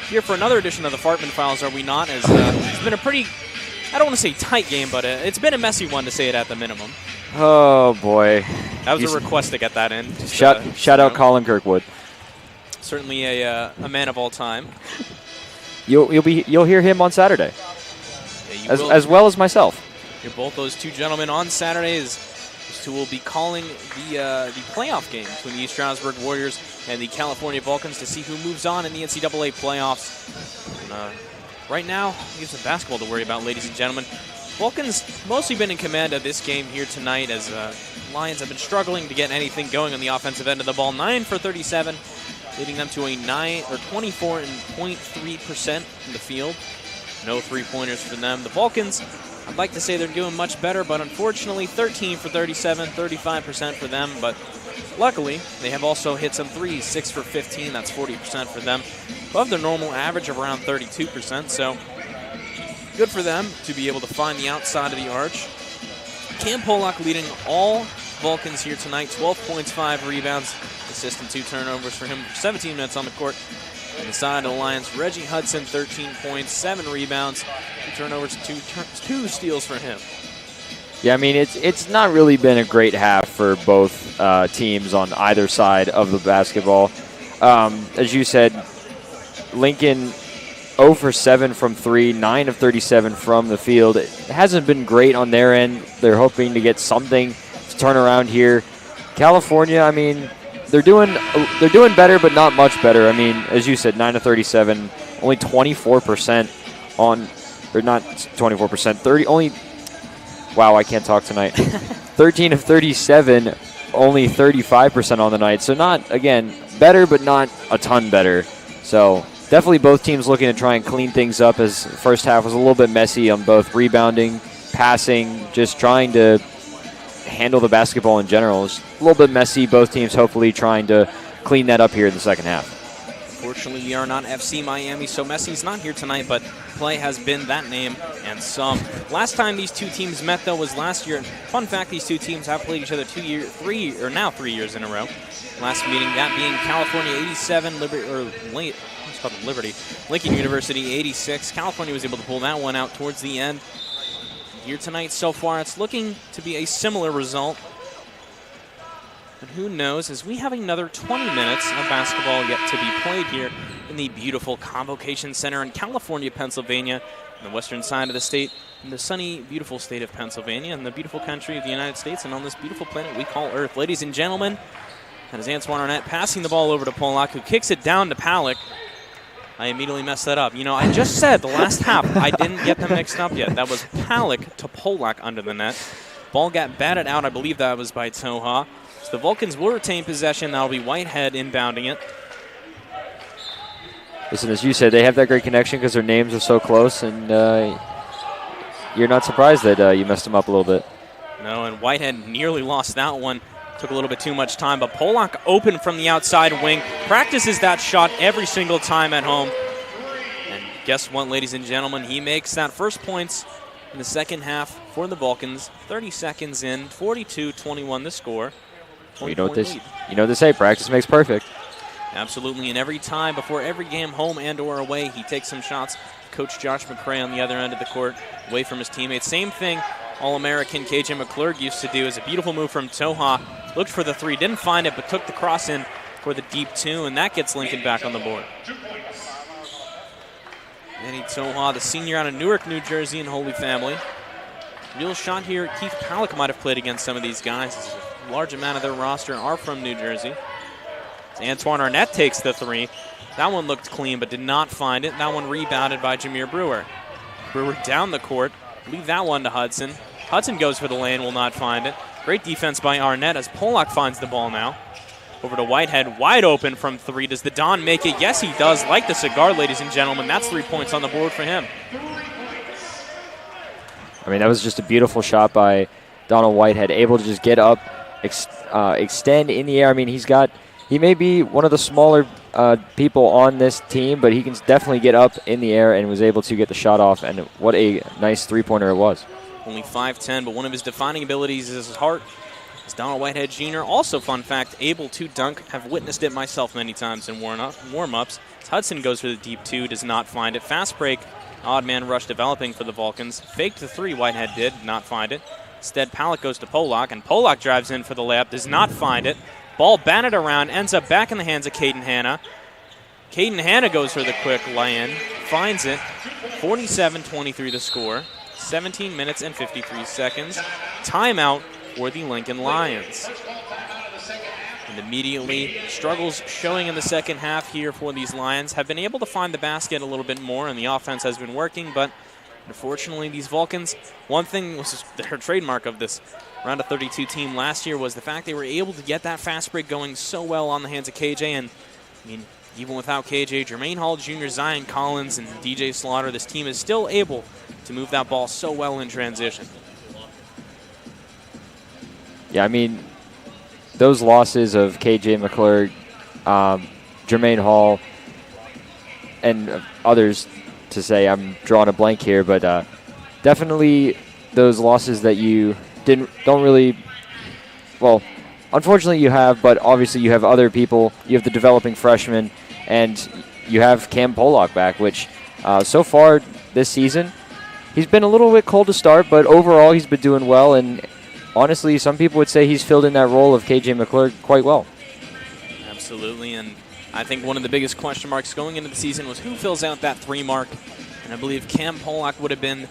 here for another edition of the Fartman Files, are we not? As it's been a pretty, I don't want to say tight game, but it's been a messy one, to say it at the minimum. Oh, boy. That was a request to get that in. Just, shout out Colin Kirkwood. Certainly a man of all time. You'll hear him on Saturday, Yeah, as well as myself. You're both those two gentlemen on Saturdays. Those two will be calling the playoff game between the East Stroudsburg Warriors and the California Vulcans to see who moves on in the NCAA playoffs. And, right now, we have some basketball to worry about, ladies and gentlemen. Vulcans mostly been in command of this game here tonight, as Lions have been struggling to get anything going on the offensive end of the ball. 9 for 37. Leading them to a 24.3% from the field. No three-pointers for them. The Vulcans, I'd like to say they're doing much better, but unfortunately 13 for 37, 35% for them. But luckily, they have also hit some threes, 6 for 15, that's 40% for them. Above their normal average of around 32%, so good for them to be able to find the outside of the arch. Cam Polak leading all Vulcans here tonight, 12 points, 5 rebounds. Assist and 2 turnovers for him for 17 minutes on the court. On the side of the Lions, Reggie Hudson, 13 points, 7 rebounds, 2 turnovers, 2 steals for him. Yeah, I mean, it's not really been a great half for both teams on either side of the basketball. As you said, Lincoln 0 for 7 from 3, 9 of 37 from the field. It hasn't been great on their end. They're hoping to get something to turn around here. California, I mean, they're doing better, but not much better. I mean, as you said, 9 of 37, only 24% on, or not 24%, 30 only. Wow, I can't talk tonight. 13 of 37, only 35% on the night. So not, again, better, but not a ton better. So definitely both teams looking to try and clean things up, as the first half was a little bit messy on both rebounding, passing, just trying to handle the basketball in general. It's a little bit messy. Both teams hopefully trying to clean that up here in the second half. Fortunately, we are not FC Miami, so Messi's not here tonight, but play has been that name and some. Last time these two teams met, though, was last year. Fun fact, these two teams have played each other 3 years in a row. Last meeting, that being California 87, Liberty, Lincoln University 86. California was able to pull that one out towards the end. Here tonight so far, it's looking to be a similar result. But who knows, as we have another 20 minutes of basketball yet to be played here in the beautiful Convocation Center in California, Pennsylvania, on the western side of the state, in the sunny, beautiful state of Pennsylvania, in the beautiful country of the United States, and on this beautiful planet we call Earth. Ladies and gentlemen, that is Antoine Arnett passing the ball over to Polak, who kicks it down to Palick. I immediately messed that up. You know, I just said the last half, I didn't get them mixed up yet. That was Palick to Polak under the net. Ball got batted out. I believe that was by Toha. So the Vulcans will retain possession. That'll be Whitehead inbounding it. Listen, as you said, they have that great connection because their names are so close, and you're not surprised that you messed them up a little bit. No, and Whitehead nearly lost that one. Took a little bit too much time, but Polak open from the outside wing. Practices that shot every single time at home. And guess what, ladies and gentlemen? He makes that first points in the second half for the Vulcans. 30 seconds in, 42-21 the score. You know what they say, practice makes perfect. Absolutely, and every time, before every game, home and or away, he takes some shots. Coach Josh McCray on the other end of the court, away from his teammates. Same thing All-American KJ McClurg used to do. Is a beautiful move from Toha. Looked for the 3, didn't find it, but took the cross in for the deep 2, and that gets Lincoln back on the board. Eddie Toha, the senior out of Newark, New Jersey, and Holy Family. Real shot here. Keith Palick might have played against some of these guys. A large amount of their roster are from New Jersey. Antoine Arnett takes the 3. That one looked clean, but did not find it. That one rebounded by Jameer Brewer. Brewer down the court. Leave that one to Hudson. Hudson goes for the lane, will not find it. Great defense by Arnett as Polak finds the ball now. Over to Whitehead, wide open from 3. Does the Don make it? Yes, he does. Like the cigar, ladies and gentlemen. That's 3 points on the board for him. I mean, that was just a beautiful shot by Donald Whitehead, able to just get up, extend in the air. I mean, he may be one of the smaller people on this team, but he can definitely get up in the air and was able to get the shot off, and what a nice three-pointer it was. Only 5'10", but one of his defining abilities is his heart. As Donald Whitehead Jr., also fun fact, able to dunk. Have witnessed it myself many times in warm-ups. Hudson goes for the deep two, does not find it. Fast break, odd man rush developing for the Vulcans. Faked the three, Whitehead did not find it. Instead, Palick goes to Polak, and Polak drives in for the layup, does not find it. Ball batted around, ends up back in the hands of Caden Hanna. Caden Hanna goes for the quick lay-in, finds it. 47-23 the score. 17 minutes and 53 seconds. Timeout for the Lincoln Lions. And immediately, struggles showing in the second half here for these Lions. Have been able to find the basket a little bit more, and the offense has been working, but unfortunately, these Vulcans, one thing was their trademark of this round of 32 team last year was the fact they were able to get that fast break going so well on the hands of KJ. And I mean, even without KJ, Jermaine Hall Jr., Zion Collins, and DJ Slaughter, this team is still able to move that ball so well in transition. Yeah, I mean, those losses of KJ McClure, Jermaine Hall, and others, to say I'm drawing a blank here, but definitely those losses that you don't really, well, unfortunately you have, but obviously you have other people. You have the developing freshmen, and you have Cam Polak back, which so far this season, he's been a little bit cold to start, but overall he's been doing well, and honestly, some people would say he's filled in that role of KJ McClure quite well. Absolutely, and I think one of the biggest question marks going into the season was who fills out that 3 mark, and I believe Cam Polak would have been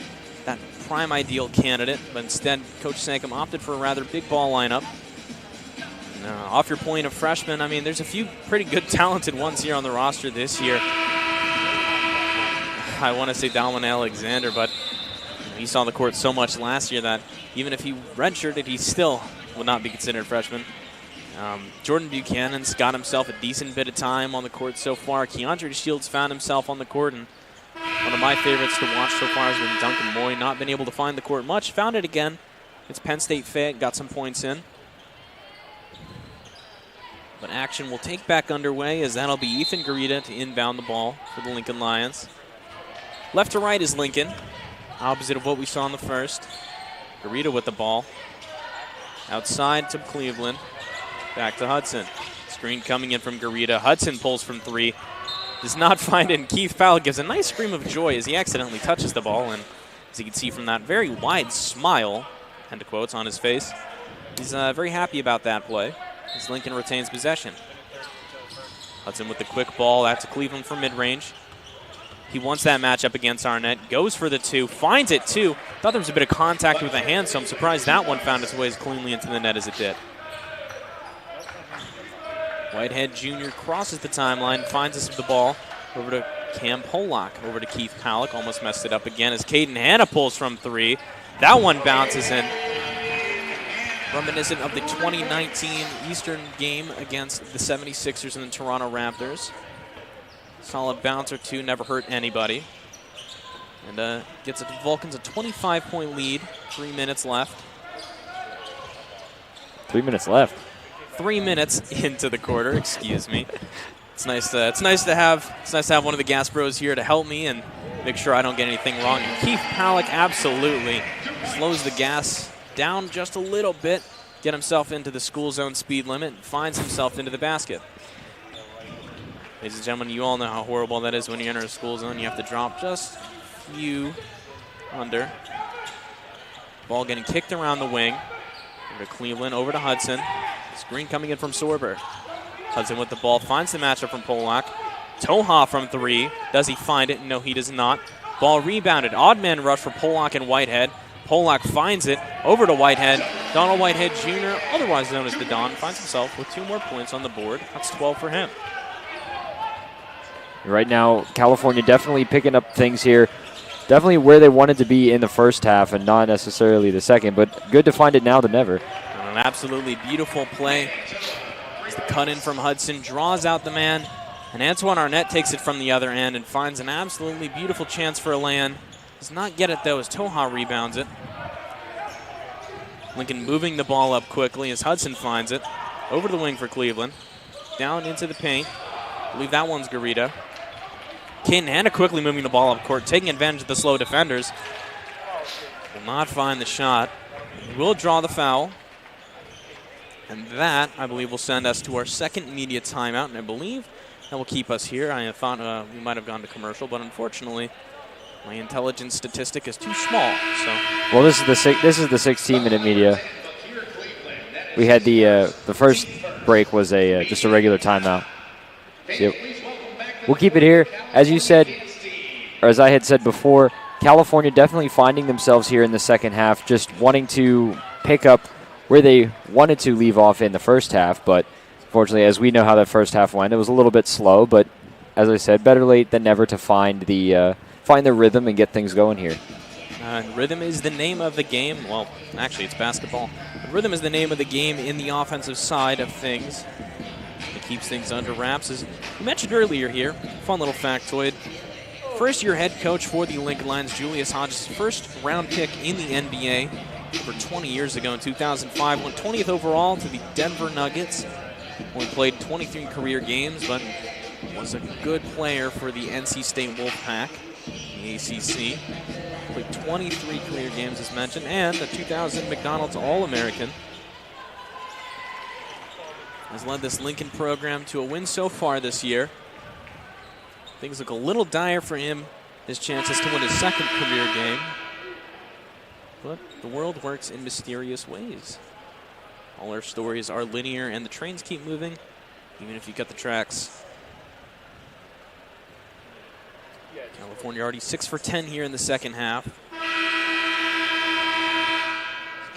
that prime ideal candidate, but instead Coach Sankum opted for a rather big ball lineup. And, off your point of freshmen, I mean, there's a few pretty good talented ones here on the roster this year. I want to say Dalman Alexander, but he saw the court so much last year that even if he redshirted, he still would not be considered a freshman. Jordan Buchanan's got himself a decent bit of time on the court so far. Keandre Shields found himself on the court, and one of my favorites to watch so far has been Duncan Moy. Not been able to find the court much. Found it again. It's Penn State Fayette, got some points in. But action will take back underway as that'll be Ethan Garita to inbound the ball for the Lincoln Lions. Left to right is Lincoln, opposite of what we saw in the first. Garita with the ball. Outside to Cleveland. Back to Hudson. Screen coming in from Garita. Hudson pulls from 3. Does not find it, and Keith Powell gives a nice scream of joy as he accidentally touches the ball. And as you can see from that very wide smile, end of quotes, on his face, he's very happy about that play as Lincoln retains possession. Hudson with the quick ball out to Cleveland for mid-range. He wants that matchup against Arnett. Goes for the 2. Finds it, too. Thought there was a bit of contact with the hand, so I'm surprised that one found its way as cleanly into the net as it did. Whitehead Jr. crosses the timeline, finds us with the ball. Over to Cam Polak, over to Keith Palick. Almost messed it up again as Caden Hanna pulls from 3. That one bounces in. Reminiscent of the 2019 Eastern game against the 76ers and the Toronto Raptors. Solid bounce or 2, never hurt anybody. And gets the Vulcans a 25-point lead, 3 minutes left. 3 minutes left. 3 minutes into the quarter, excuse me. It's nice to have one of the gas bros here to help me and make sure I don't get anything wrong. And Keith Palick absolutely slows the gas down just a little bit, get himself into the school zone speed limit, and finds himself into the basket. Ladies and gentlemen, you all know how horrible that is when you enter a school zone. You have to drop just a few under. Ball getting kicked around the wing. Over to Cleveland, over to Hudson. Screen coming in from Sorber. Hudson with the ball, finds the matchup from Polak. Toha from 3. Does he find it? No, he does not. Ball rebounded. Odd man rush for Polak and Whitehead. Polak finds it over to Whitehead. Donald Whitehead Jr., otherwise known as the Don, finds himself with 2 more points on the board. That's 12 for him. Right now, California definitely picking up things here. Definitely where they wanted to be in the first half and not necessarily the second, but good to find it now than never. An absolutely beautiful play. As the cut in from Hudson draws out the man, and Antoine Arnett takes it from the other end and finds an absolutely beautiful chance for a lay-in. Does not get it though as Toha rebounds it. Lincoln moving the ball up quickly as Hudson finds it. Over the wing for Cleveland. Down into the paint. believe that one's Garita. Caden Hanna quickly moving the ball up court, taking advantage of the slow defenders. Will not find the shot. Will draw the foul. And that, I believe, will send us to our second immediate timeout, and I believe that will keep us here. I thought we might have gone to commercial, but unfortunately, my intelligence statistic is too small. So, well, this is the 16-minute media. We had the first break was just a regular timeout. Yep. We'll keep it here, as you said, or as I had said before. California definitely finding themselves here in the second half, just wanting to pick up where they wanted to leave off in the first half, but fortunately, as we know how that first half went, it was a little bit slow, but as I said, better late than never to find the rhythm and get things going here. Rhythm is the name of the game. Well, actually, it's basketball. Rhythm is the name of the game in the offensive side of things. It keeps things under wraps. As we mentioned earlier here, fun little factoid. First-year head coach for the Lincoln Lions, Julius Hodges, first-round pick in the NBA over 20 years ago in 2005. Went 20th overall to the Denver Nuggets. Only played 23 career games, but was a good player for the NC State Wolfpack in the ACC. Played 23 career games, as mentioned, and a 2000 McDonald's All-American. Has led this Lincoln program to a win so far this year. Things look a little dire for him, his chances to win his second career game. But the world works in mysterious ways. All our stories are linear, and the trains keep moving, even if you cut the tracks. California already 6 for 10 here in the second half.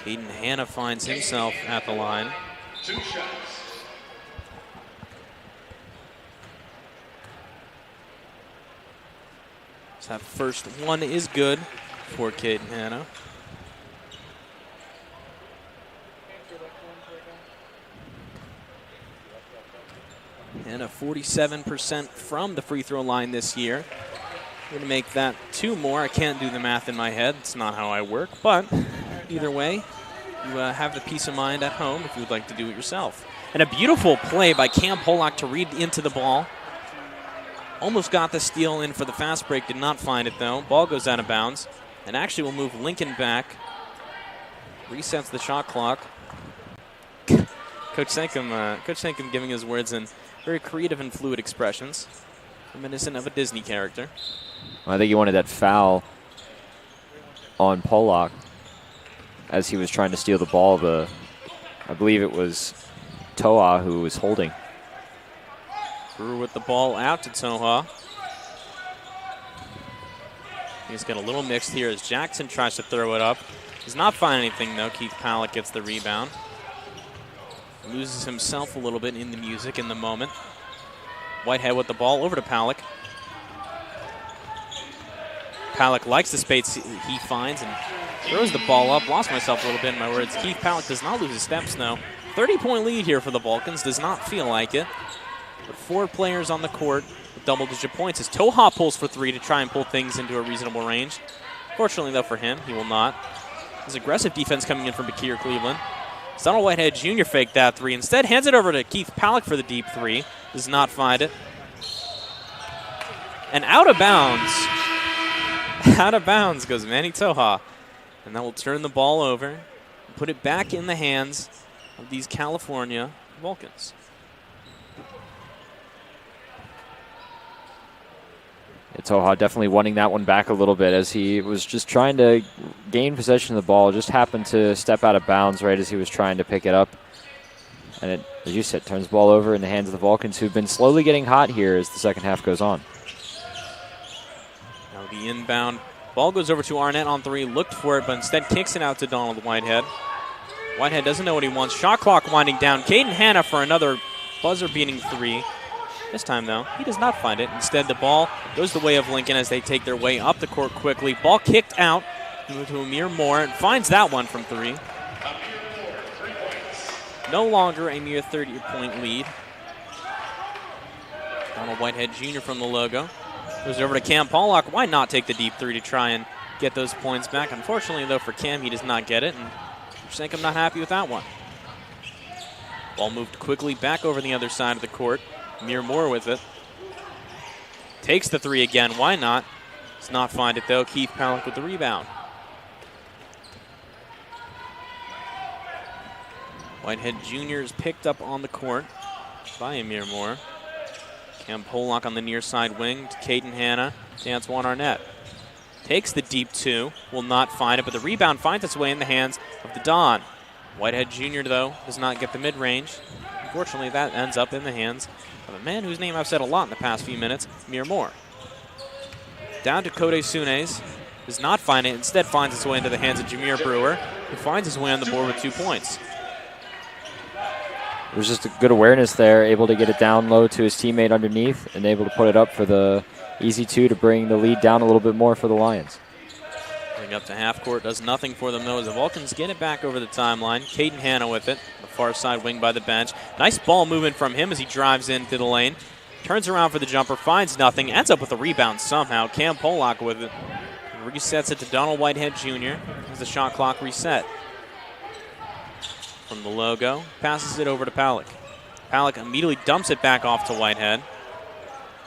Caden Hanna finds himself at the line. 2 shots. So that first one is good for Caden Hanna. Hanna 47% from the free throw line this year. I'm going to make that 2 more. I can't do the math in my head. It's not how I work. But either way, you have the peace of mind at home if you would like to do it yourself. And a beautiful play by Cam Pollock to read into the ball. Almost got the steal in for the fast break. Did not find it, though. Ball goes out of bounds. And actually will move Lincoln back. Resets the shot clock. Coach Sankum giving his words in very creative and fluid expressions. Reminiscent of a Disney character. Well, I think he wanted that foul on Pollock as he was trying to steal the ball. I believe it was Toa who was holding. Brewer with the ball out to Toha. He's got a little mixed here as Jackson tries to throw it up. Does not find anything, though. Keith Pollock gets the rebound. Loses himself a little bit in the music in the moment. Whitehead with the ball over to Pollock. Pollock likes the space he finds and throws the ball up. Lost myself a little bit in my words. Keith Pollock does not lose his steps, though. 30-point lead here for the Vulcans. Does not feel like it. But 4 players on the court with double-digit points as Toha pulls for 3 to try and pull things into a reasonable range. Fortunately, though, for him, he will not. There's aggressive defense coming in from Bakir Cleveland. Donald Whitehead Jr. faked that 3. Instead, hands it over to Keith Pollock for the deep 3. Does not find it. And out of bounds. Out of bounds goes Manny Toha. And that will turn the ball over and put it back in the hands of these California Vulcans. Toha definitely wanting that one back a little bit as he was just trying to gain possession of the ball. Just happened to step out of bounds right as he was trying to pick it up. And it, as you said, turns the ball over in the hands of the Vulcans, who've been slowly getting hot here as the second half goes on. Now the inbound ball goes over to Arnett on 3. Looked for it, but instead kicks it out to Donald Whitehead. Whitehead doesn't know what he wants. Shot clock winding down. Caden Hanna for another buzzer-beating 3. This time, though, he does not find it. Instead, the ball goes the way of Lincoln as they take their way up the court quickly. Ball kicked out to Amir Moore and finds that one from 3. No longer a mere 30-point lead. Donald Whitehead Jr. from the logo. Goes over to Cam Pollock. Why not take the deep 3 to try and get those points back? Unfortunately, though, for Cam, he does not get it. And I'm not happy with that one. Ball moved quickly back over the other side of the court. Amir Moore with it. Takes the three again. Why not? Does not find it, though. Keith Palak with the rebound. Whitehead Jr. is picked up on the court by Amir Moore. Cam Pollock on the near side wing to Caden Hanna to Antoine Arnett. Takes the deep two, will not find it, but the rebound finds its way in the hands of the Don. Whitehead Jr., though, does not get the mid-range. Unfortunately, that ends up in the hands of a man whose name I've said a lot in the past few minutes, Amir Moore. Down to Kode Sunes, does not find it, instead finds its way into the hands of Jameer Brewer, who finds his way on the board with 2 points. It was just a good awareness there, able to get it down low to his teammate underneath and able to put it up for the easy two to bring the lead down a little bit more for the Lions. Bring up to half court, does nothing for them though as the Vulcans get it back over the timeline. Caden Hanna with it, the far side wing by the bench. Nice ball movement from him as he drives into the lane. Turns around for the jumper, finds nothing, ends up with a rebound somehow. Cam Pollock with it. Resets it to Donald Whitehead Jr. as the shot clock reset. From the logo, passes it over to Palak. Palak immediately dumps it back off to Whitehead.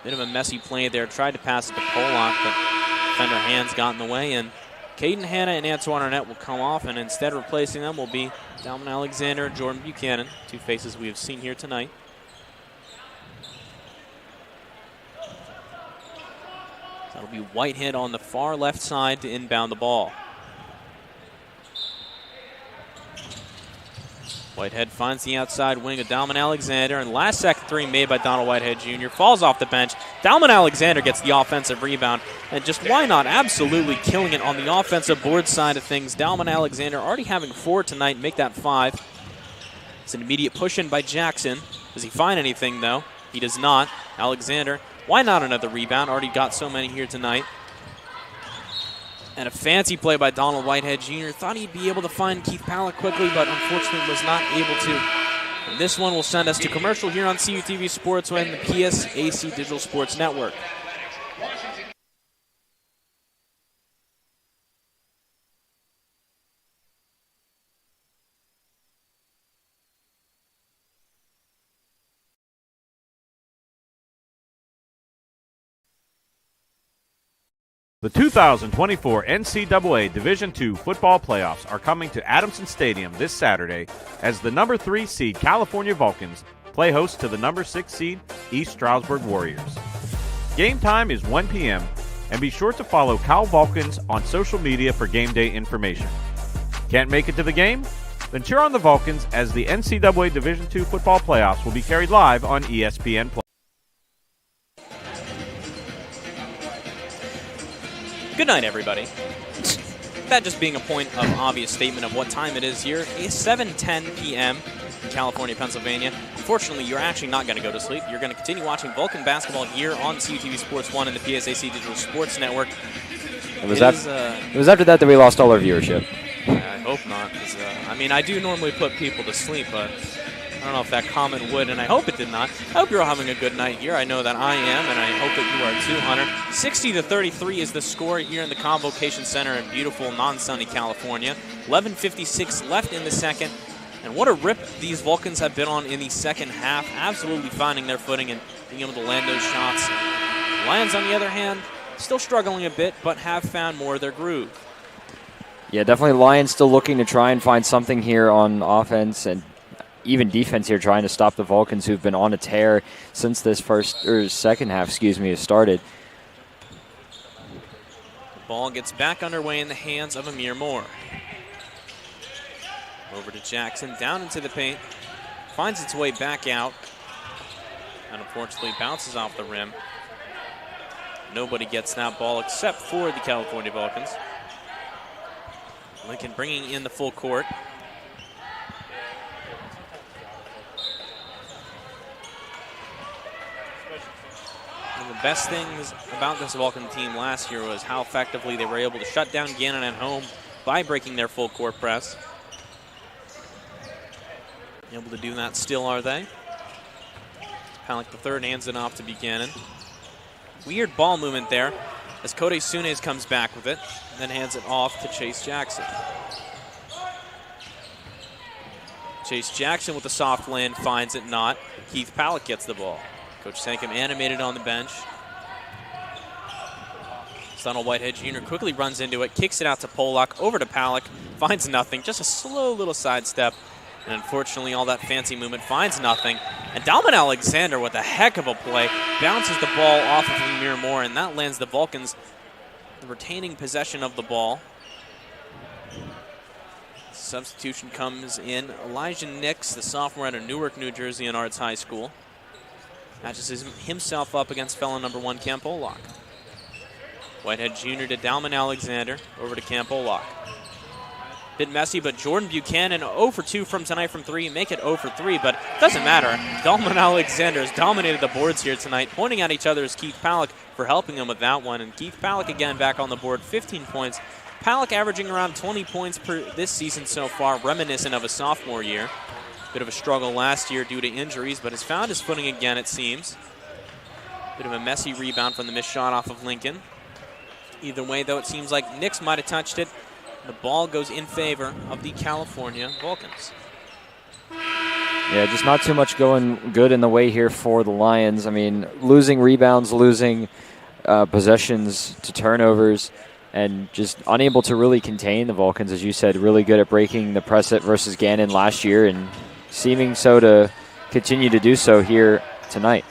Bit of a messy play there. Tried to pass it to Pollock, but defender hands got in the way, and Caden Hanna and Antoine Arnett will come off, and instead replacing them will be Dalman Alexander and Jordan Buchanan, 2 faces we have seen here tonight. That'll be Whitehead on the far left side to inbound the ball. Whitehead finds the outside wing of Dalman Alexander, and last second three made by Donald Whitehead Jr. falls off the bench. Dalman Alexander gets the offensive rebound, and just why not absolutely killing it on the offensive board side of things. Dalman Alexander already having 4 tonight, make that 5. It's an immediate push in by Jackson. Does he find anything though? He does not. Alexander, why not another rebound? Already got so many here tonight. And a fancy play by Donald Whitehead Jr. Thought he'd be able to find Keith Palak quickly, but unfortunately was not able to. And this one will send us to commercial here on CUTV Sports and the PSAC Digital Sports Network. The 2024 NCAA Division II football playoffs are coming to Adamson Stadium this Saturday as the number 3 seed California Vulcans play host to the number 6 seed East Stroudsburg Warriors. Game time is 1 p.m. and be sure to follow Cal Vulcans on social media for game day information. Can't make it to the game? Then cheer on the Vulcans as the NCAA Division II football playoffs will be carried live on ESPN+. Good night, everybody. That just being a point of obvious statement of what time it is here. It's 7:10 p.m. in California, Pennsylvania. Unfortunately, you're actually not going to go to sleep. You're going to continue watching Vulcan basketball here on CUTV Sports 1 and the PSAC Digital Sports Network. It was after that we lost all our viewership. I hope not. I mean, I do normally put people to sleep, but I don't know if that comment would, and I hope it did not. I hope you're all having a good night here. I know that I am, and I hope that you are too, Hunter. 60-33 is the score here in the Convocation Center in beautiful, non-sunny California. 11:56 left in the second, and what a rip these Vulcans have been on in the second half. Absolutely finding their footing and being able to land those shots. Lions, on the other hand, still struggling a bit, but have found more of their groove. Yeah, definitely Lions still looking to try and find something here on offense and even defense here, trying to stop the Vulcans, who've been on a tear since this second half, has started. The ball gets back underway in the hands of Amir Moore. Over to Jackson, down into the paint, finds its way back out, and unfortunately bounces off the rim. Nobody gets that ball except for the California Vulcans. Lincoln bringing in the full court. The best things about this Vulcan team last year was how effectively they were able to shut down Gannon at home by breaking their full court press. Able to do that still, are they? Palak III hands it off to Buchanan. Weird ball movement there as Kode Sunes comes back with it, then hands it off to Chase Jackson. Chase Jackson with the soft land, finds it not. Keith Palak gets the ball. Coach Sankum animated on the bench. Donald Whitehead Jr. quickly runs into it, kicks it out to Pollock, over to Palak, finds nothing, just a slow little sidestep. And unfortunately, all that fancy movement finds nothing. And Dalman Alexander with a heck of a play bounces the ball off of Amir Moore, and that lands the Vulcans retaining possession of the ball. Substitution comes in. Elijah Nix, the sophomore out of Newark, New Jersey, in Arts High School, matches himself up against fellow number 1 Cam Pollock. Whitehead Jr. to Dalman Alexander, over to Cam Pollock. Bit messy, but Jordan Buchanan 0 for 2 from tonight from 3. Make it 0 for 3, but it doesn't matter. Dalman Alexander has dominated the boards here tonight. Pointing at each other is Keith Palak for helping him with that one. And Keith Palak again back on the board, 15 points. Palak averaging around 20 points per this season so far, reminiscent of a sophomore year. Bit of a struggle last year due to injuries, but has found his footing again, it seems. Bit of a messy rebound from the missed shot off of Lincoln. Either way, though, it seems like Nix might have touched it. The ball goes in favor of the California Vulcans. Yeah, just not too much going good in the way here for the Lions. I mean, losing rebounds, losing possessions to turnovers, and just unable to really contain the Vulcans, as you said, really good at breaking the press versus Gannon last year and seeming so to continue to do so here tonight.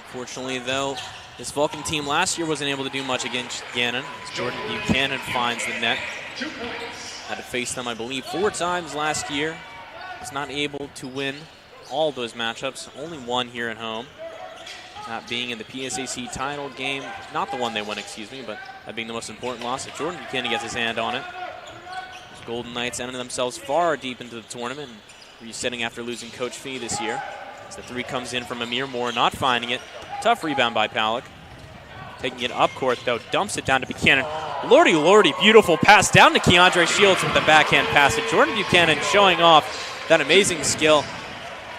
Fortunately, though, this Vulcan team last year wasn't able to do much against Gannon. Jordan Buchanan finds the net. Had to face them, I believe, 4 times last year. Was not able to win all those matchups. Only one here at home. That being in the PSAC title game. Not the one they won, excuse me, but that being the most important loss. If Jordan Buchanan gets his hand on it. Those Golden Knights ended themselves far deep into the tournament, resetting after losing Coach Fee this year. As the 3 comes in from Amir Moore, not finding it. Tough rebound by Palak. Taking it up court, though, dumps it down to Buchanan. Lordy, beautiful pass down to Keandre Shields with the backhand pass. And Jordan Buchanan showing off that amazing skill.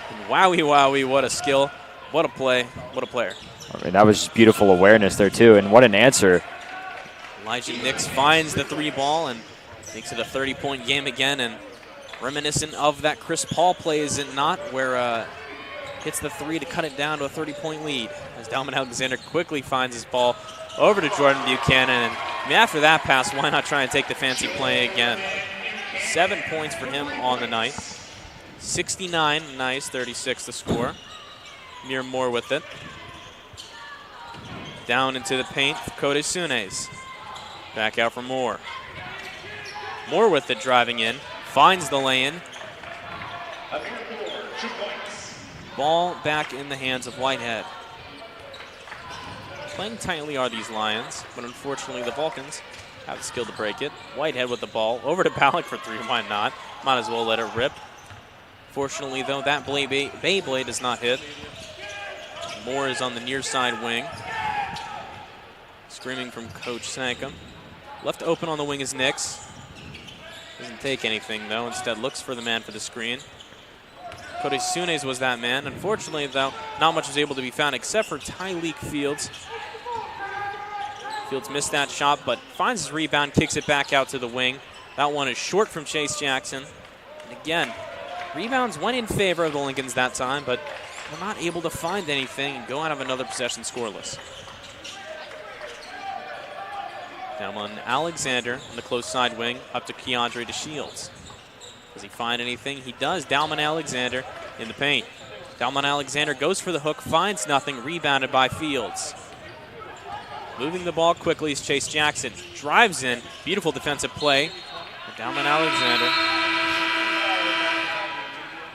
And wowie, what a skill. What a play, what a player. I mean, that was just beautiful awareness there, too, and what an answer. Elijah Nix finds the 3 ball and makes it a 30-point game again. And reminiscent of that Chris Paul play, is it not, where hits the 3 to cut it down to a 30-point lead. As Dalman Alexander quickly finds his ball over to Jordan Buchanan. And I mean, after that pass, why not try and take the fancy play again? 7 points for him on the night. 69, nice, 36 the score. Amir Moore with it. Down into the paint for Cody Sunes. Back out for Moore. Moore with it, driving in. Finds the lay-in. Ball back in the hands of Whitehead. Playing tightly are these Lions, but unfortunately the Vulcans have the skill to break it. Whitehead with the ball, over to Palak for 3, why not? Might as well let it rip. Fortunately, though, that Beyblade does not hit. Moore is on the near side wing. Screaming from Coach Sankum. Left open on the wing is Nix. Doesn't take anything, though. Instead looks for the man for the screen. Cody Sunes was that man. Unfortunately, though, not much was able to be found except for Tyleek Fields. Fields missed that shot, but finds his rebound, kicks it back out to the wing. That one is short from Chase Jackson. And again, rebounds went in favor of the Lincolns that time, but were not able to find anything and go out of another possession scoreless. Dalman Alexander on the close side wing, up to Keandre DeShields. Does he find anything? He does. Dalman Alexander in the paint. Dalman Alexander goes for the hook, finds nothing, rebounded by Fields. Moving the ball quickly is Chase Jackson. Drives in. Beautiful defensive play for Dalman Alexander.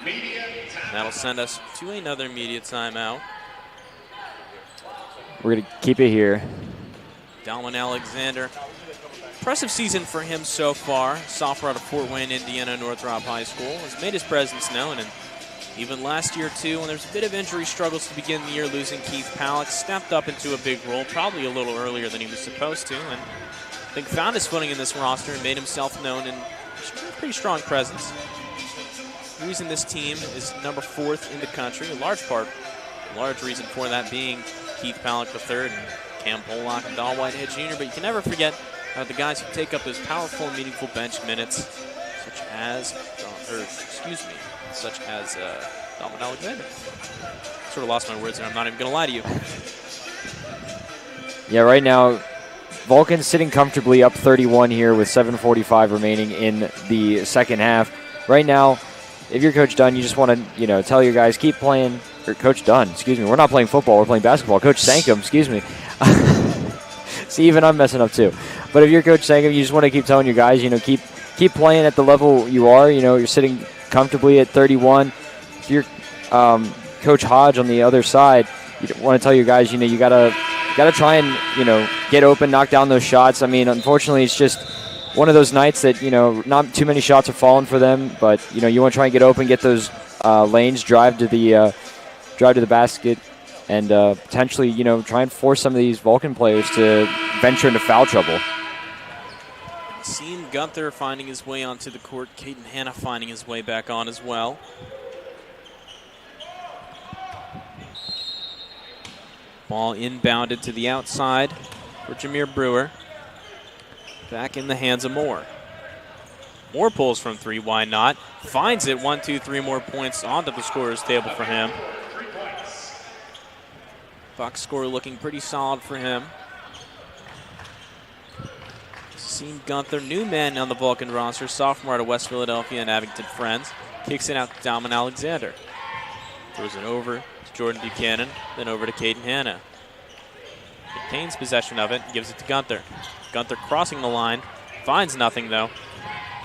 And that'll send us to another media timeout. We're going to keep it here. Dalman Alexander. Impressive season for him so far. Sophomore out of Fort Wayne, Indiana, Northrop High School. Has made his presence known, and even last year, too, when there's a bit of injury struggles to begin the year, losing Keith Palak, stepped up into a big role, probably a little earlier than he was supposed to, and I think found his footing in this roster and made himself known in a pretty strong presence. The reason this team is number 4th in the country, a large reason for that being Keith Palak III and Cam Pollock and Donald Whitehead Jr., but you can never forget the guys who take up those powerful and meaningful bench minutes, such as Dalman Alexander. Sort of lost my words there. I'm not even going to lie to you. Yeah, right now, Vulcans sitting comfortably up 31 here with 7:45 remaining in the second half. Right now, if you're Coach Dunn, you just want to, tell your guys, keep playing. Or Coach Dunn, excuse me. We're not playing football. We're playing basketball. Coach Sankum, excuse me. See, even I'm messing up too. But if you're Coach Sankum, you just want to keep telling your guys, keep playing at the level you are. You're sitting comfortably at 31. If you're Coach Hodge on the other side, you want to tell your guys, you gotta try and get open, knock down those shots. I mean, unfortunately, it's just one of those nights that not too many shots are falling for them. But you want to try and get open, get those lanes, drive to the basket, and potentially try and force some of these Vulcan players to venture into foul trouble. Seen Gunther finding his way onto the court. Caden Hanna finding his way back on as well. Ball inbounded to the outside for Jameer Brewer. Back in the hands of Moore. Moore pulls from three, why not? Finds it, 1, 2, 3 more points onto the scorer's table for him. Box score looking pretty solid for him. Seen Gunther, new man on the Vulcan roster, sophomore out of West Philadelphia and Abington Friends. Kicks it out to Dalman Alexander. Throws it over to Jordan Buchanan, then over to Caden Hanna. Retains possession of it, gives it to Gunther. Gunther crossing the line, finds nothing though.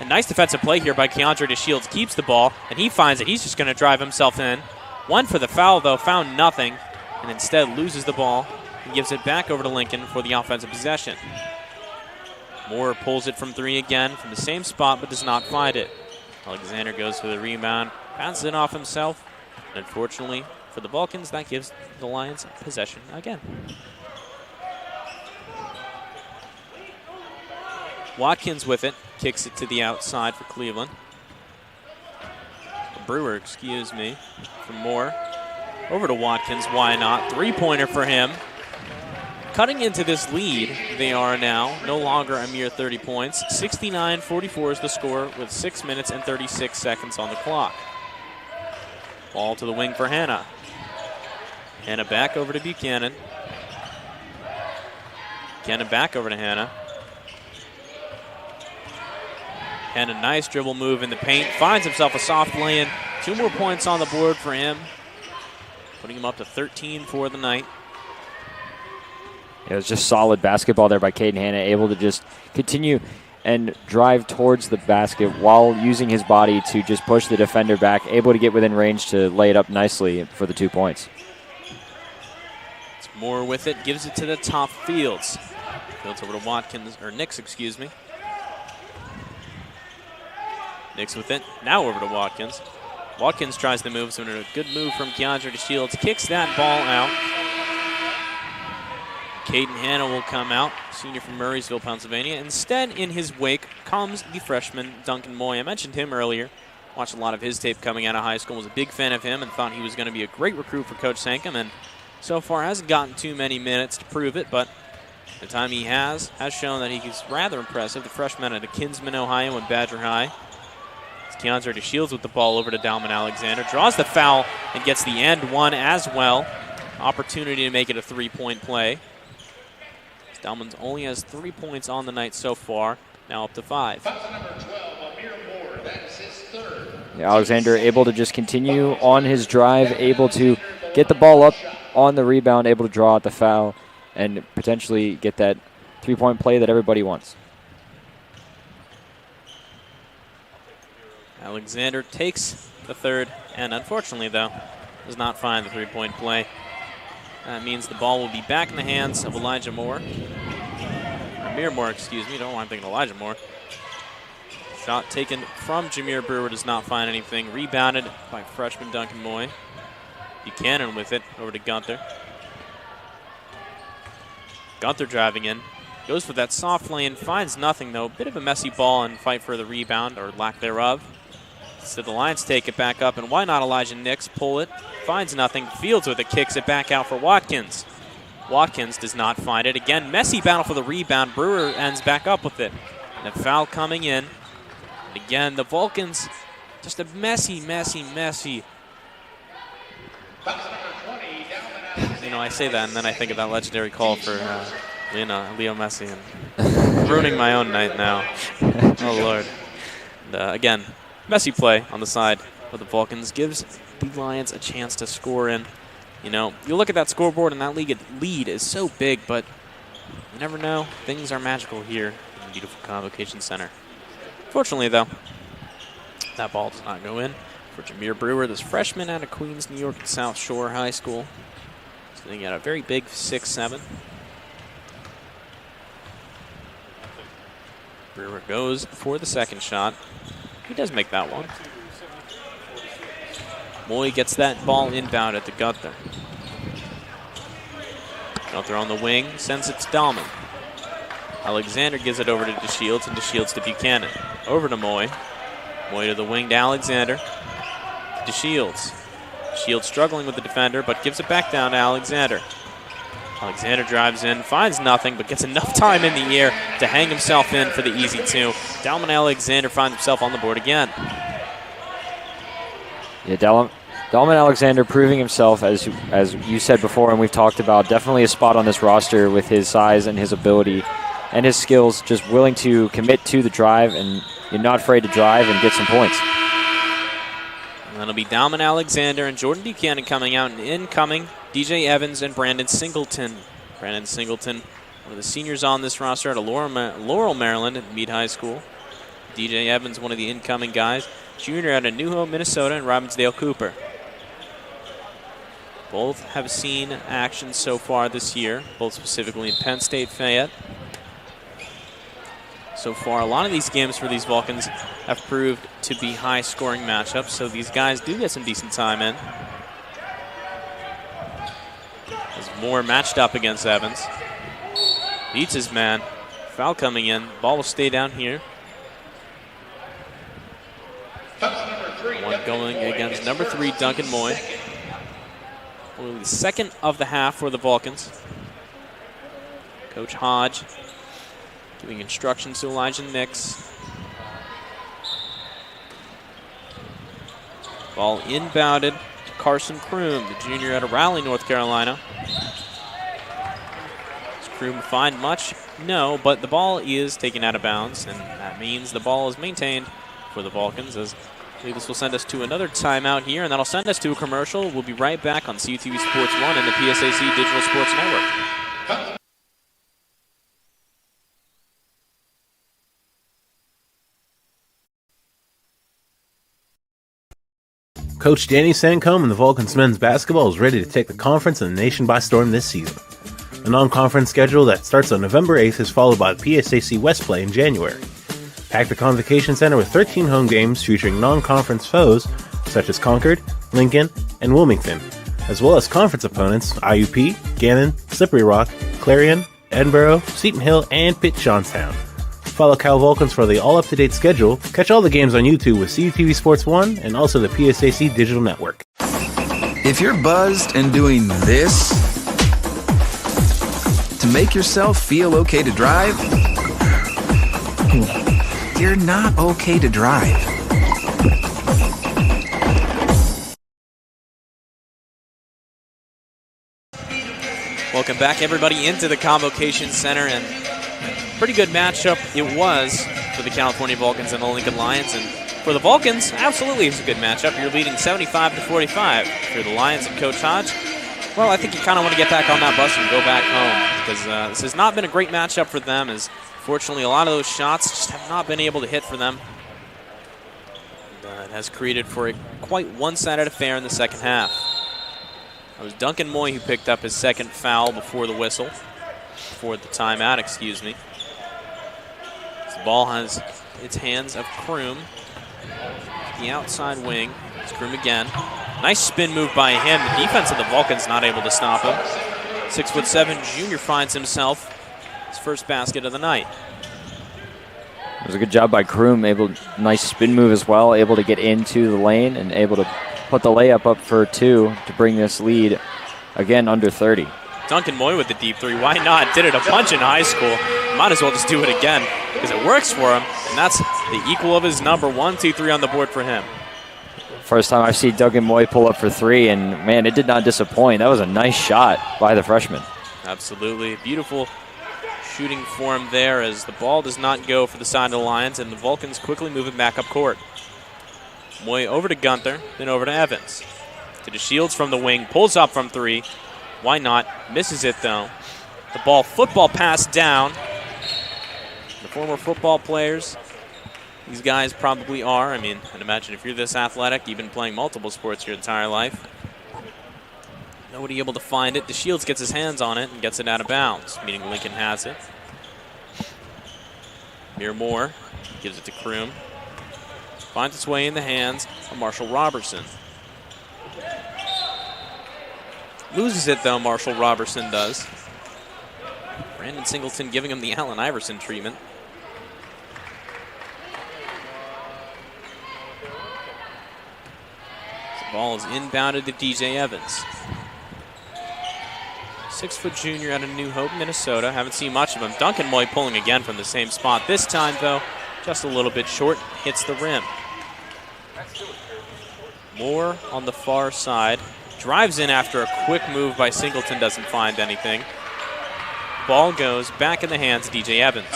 A nice defensive play here by Keandre DeShields, keeps the ball, and he finds it. He's just going to drive himself in. One for the foul though, found nothing, and instead loses the ball and gives it back over to Lincoln for the offensive possession. Moore pulls it from three again from the same spot, but does not find it. Alexander goes for the rebound, bounces it off himself, and unfortunately for the Vulcans, that gives the Lions possession again. Watkins with it, kicks it to the outside for Cleveland. Brewer, excuse me, for Moore. Over to Watkins, why not? Three-pointer for him. Cutting into this lead, they are now no longer a mere 30 points. 69-44 is the score with 6 minutes and 36 seconds on the clock. Ball to the wing for Hanna. Hanna back over to Buchanan. Buchanan back over to Hanna. Hanna, nice dribble move in the paint. Finds himself a soft lay-in. 2 more points on the board for him. Putting him up to 13 for the night. It was just solid basketball there by Caden Hanna, able to just continue and drive towards the basket while using his body to just push the defender back, able to get within range to lay it up nicely for the 2 points. It's Moore with it, gives it to the top, Fields. Fields over to Watkins, or Nix, excuse me. Nix with it, now over to Watkins. Watkins tries to move, so a good move from Keandre DeShields, kicks that ball out. Caden Hanna will come out, senior from Murraysville, Pennsylvania. Instead, in his wake, comes the freshman Duncan Moy. I mentioned him earlier. Watched a lot of his tape coming out of high school. Was a big fan of him and thought he was going to be a great recruit for Coach Sankum. And so far hasn't gotten too many minutes to prove it, but the time he has shown that he's rather impressive. The freshman out of Kinsman, Ohio, and Badger High. It's Keandre DeShields with the ball over to Dalman Alexander. Draws the foul and gets the end one as well. Opportunity to make it a three-point play. Dalman only has 3 points on the night so far, now up to 5. Yeah, Alexander able to just continue on his drive, able to get the ball up on the rebound, able to draw out the foul, and potentially get that three-point play that everybody wants. Alexander takes the third, and unfortunately, though, does not find the three-point play. That means the ball will be back in the hands of Elijah Moore. Jameer Moore, excuse me. Don't want to think of Elijah Moore. Shot taken from Jameer Brewer, does not find anything. Rebounded by freshman Duncan Moy. Buchanan with it, over to Gunther. Gunther driving in. Goes for that soft lane, finds nothing though. Bit of a messy ball and fight for the rebound, or lack thereof. So the Lions take it back up, and why not Elijah Nix pull it? Finds nothing. Fields with it, kicks it back out for Watkins. Watkins does not find it. Again, messy battle for the rebound. Brewer ends back up with it. And a foul coming in. And again, the Vulcans, just a messy. I say that, and then I think of that legendary call for Leo Messi, and ruining my own night now. Oh, Lord. And, again, Messi play on the side of the Vulcans gives the Lions a chance to score in. You know, you look at that scoreboard, and that lead is so big, but you never know. Things are magical here in the beautiful Convocation Center. Fortunately, though, that ball does not go in for Jameer Brewer, this freshman out of Queens, New York, South Shore High School. Sitting at a very big 6'7". Brewer goes for the second shot. He does make that one. Moy gets that ball inbound at the Gunther. Gunther on the wing, sends it to Dahlman. Alexander gives it over to DeShields, and DeShields to Buchanan. Over to Moy. Moy to the wing to Alexander. DeShields. DeShields struggling with the defender, but gives it back down to Alexander. Alexander drives in, finds nothing, but gets enough time in the air to hang himself in for the easy two. Dalman Alexander finds himself on the board again. Yeah, Dalman Alexander proving himself, as you said before and we've talked about, definitely a spot on this roster with his size and his ability and his skills, just willing to commit to the drive, and you're not afraid to drive and get some points. And that'll be Dalman Alexander and Jordan Buchanan coming out, and incoming DJ Evans and Brandon Singleton. Brandon Singleton, one of the seniors on this roster out of Laurel, Maryland at Meade High School. DJ Evans, one of the incoming guys. Junior out of New Hope, Minnesota, and Robbinsdale Cooper. Both have seen action so far this year, both specifically in Penn State Fayette. So far, a lot of these games for these Vulcans have proved to be high-scoring matchups, so these guys do get some decent time in. As Moore matched up against Evans. Beats his man. Foul coming in. Ball will stay down here. One going against number 3, Duncan Moy. Only the second of the half for the Vulcans. Coach Hodge giving instructions to Elijah Nix. Ball inbounded to Carson Kroom, the junior out of Raleigh, North Carolina. Does Kroom find much? No, but the ball is taken out of bounds, and that means the ball is maintained for the Vulcans, as I believe this will send us to another timeout here, and that'll send us to a commercial. We'll be right back on CUTV Sports 1 and the PSAC Digital Sports Network. Coach Danny Sancombe and the Vulcans men's basketball is ready to take the conference and the nation by storm this season. The non-conference schedule that starts on November 8th is followed by the PSAC West play in January. Pack the Convocation Center with 13 home games featuring non-conference foes such as Concord, Lincoln, and Wilmington, as well as conference opponents IUP, Gannon, Slippery Rock, Clarion, Edinboro, Seton Hill, and Pitt Johnstown. Follow Cal Vulcans for the all-up-to-date schedule. Catch all the games on YouTube with CUTV Sports 1 and also the PSAC Digital Network. If you're buzzed and doing this to make yourself feel okay to drive, you're not okay to drive. Welcome back, everybody, into the Convocation Center, and pretty good matchup it was for the California Vulcans and the Lincoln Lions. And for the Vulcans, absolutely it's a good matchup. You're leading 75-45. For the Lions and Coach Hodge, well, I think you kind of want to get back on that bus and go back home, because this has not been a great matchup for them, as fortunately a lot of those shots just have not been able to hit for them. And, it has created for a quite one-sided affair in the second half. It was Duncan Moy who picked up his second foul before the whistle, before the timeout, excuse me. The ball has its hands of Kroom. The outside wing. It's Kroom again. Nice spin move by him. The defense of the Vulcans not able to stop him. 6'7" junior finds himself his first basket of the night. It was a good job by Kroom. Nice spin move as well. Able to get into the lane and able to put the layup up for 2 to bring this lead again under 30. Duncan Moy with the deep three. Why not? Did it a bunch in high school. Might as well just do it again because it works for him, and that's the equal of his number. 1, 2, 3 on the board for him. First time I've seen Duncan Moy pull up for 3, and man, it did not disappoint. That was a nice shot by the freshman. Absolutely. Beautiful shooting form there as the ball does not go for the side of the Lions, and the Vulcans quickly move it back up court. Moy over to Gunther, then over to Evans. To DeShields from the wing, pulls up from 3. Why not? Misses it though. The ball, football pass down. The former football players, these guys probably are. I mean, I'd imagine if you're this athletic, you've been playing multiple sports your entire life. Nobody able to find it. DeShields gets his hands on it and gets it out of bounds, meaning Lincoln has it. Here Moore gives it to Kroom. Finds its way in the hands of Marshall Robertson. Loses it though, Marshall Robertson does. Brandon Singleton giving him the Allen Iverson treatment. The ball is inbounded to DJ Evans. 6-foot junior out of New Hope, Minnesota. Haven't seen much of him. Duncan Moy pulling again from the same spot. This time, though, just a little bit short. Hits the rim. Moore on the far side. Drives in after a quick move by Singleton. Doesn't find anything. Ball goes back in the hands of DJ Evans.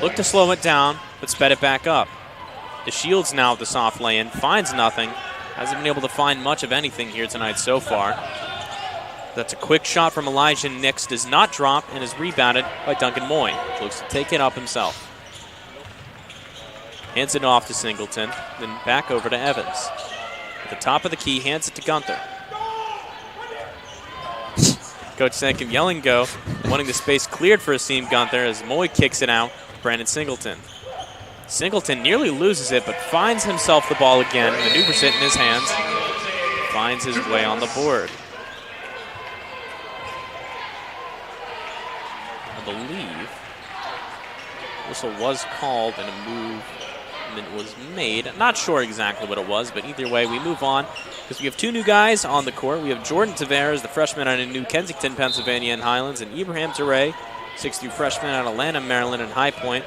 Looked to slow it down, but sped it back up. DeShields now with the soft lay-in. Finds nothing. Hasn't been able to find much of anything here tonight so far. That's a quick shot from Elijah Nix. Does not drop and is rebounded by Duncan Moy. Looks to take it up himself. Hands it off to Singleton, then back over to Evans. At the top of the key, hands it to Gunther. Coach Sankum yelling go, wanting the space cleared for Asim Gunther as Moy kicks it out. Brandon Singleton. Singleton nearly loses it, but finds himself the ball again. Maneuvers it in his hands. Finds his way on the board. I believe whistle was called and a movement was made. Not sure exactly what it was, but either way, we move on because we have 2 new guys on the court. We have Jordan Tavares, the freshman out of New Kensington, Pennsylvania, and Highlands, and Ibrahim Toure, 6'3" freshman out of Atlanta, Maryland, and High Point.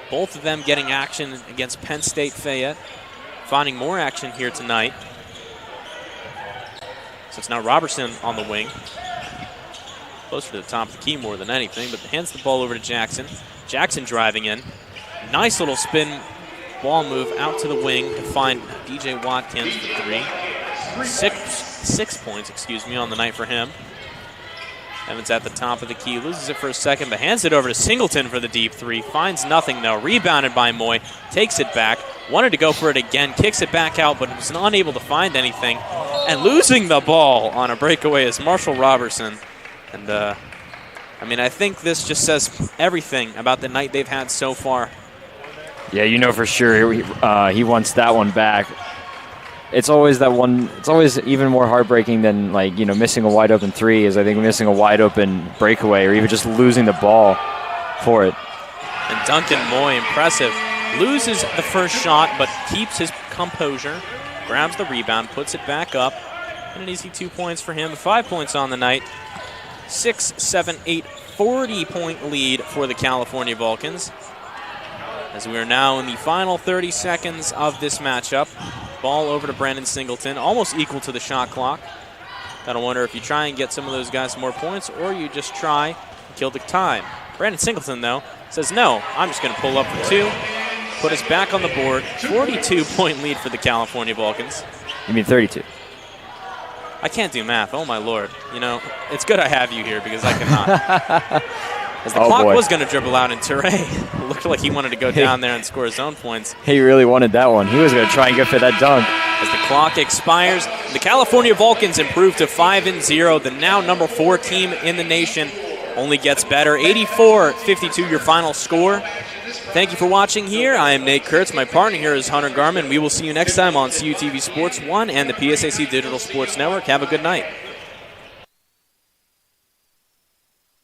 Both of them getting action against Penn State Fayette, finding more action here tonight. So it's now Robertson on the wing. Closer to the top of the key more than anything, but hands the ball over to Jackson. Jackson driving in. Nice little spin ball move out to the wing to find DJ Watkins for 3. Six points, on the night for him. Evans at the top of the key, loses it for a second, but hands it over to Singleton for the deep 3. Finds nothing though, rebounded by Moy, takes it back, wanted to go for it again, kicks it back out, but was unable to find anything. And losing the ball on a breakaway is Marshall Robertson. And, I think this just says everything about the night they've had so far. Yeah, you know for sure he wants that one back. It's always that one. It's always even more heartbreaking than missing a wide open 3 is I think missing a wide open breakaway or even just losing the ball for it. And Duncan Moy, impressive, loses the first shot but keeps his composure, grabs the rebound, puts it back up, and an easy 2 points for him. 5 points on the night. 6, 7, 8, 40-point lead for the California Vulcans. As we are now in the final 30 seconds of this matchup. Ball over to Brandon Singleton, almost equal to the shot clock. Gotta wonder if you try and get some of those guys some more points or you just try and kill the time. Brandon Singleton, though, says, no, I'm just going to pull up for 2, put us back on the board. 42-point lead for the California Vulcans. You mean 32? I can't do math. Oh, my Lord. It's good I have you here because I cannot. As the clock was going to dribble out, and Toure looked like he wanted to go down there and score his own points. He really wanted that one. He was going to try and go for that dunk. As the clock expires, the California Vulcans improve to 5-0. The now number 4 team in the nation only gets better. 84-52 your final score. Thank you for watching here. I am Nate Kurtz. My partner here is Hunter Garman. We will see you next time on CUTV Sports 1 and the PSAC Digital Sports Network. Have a good night.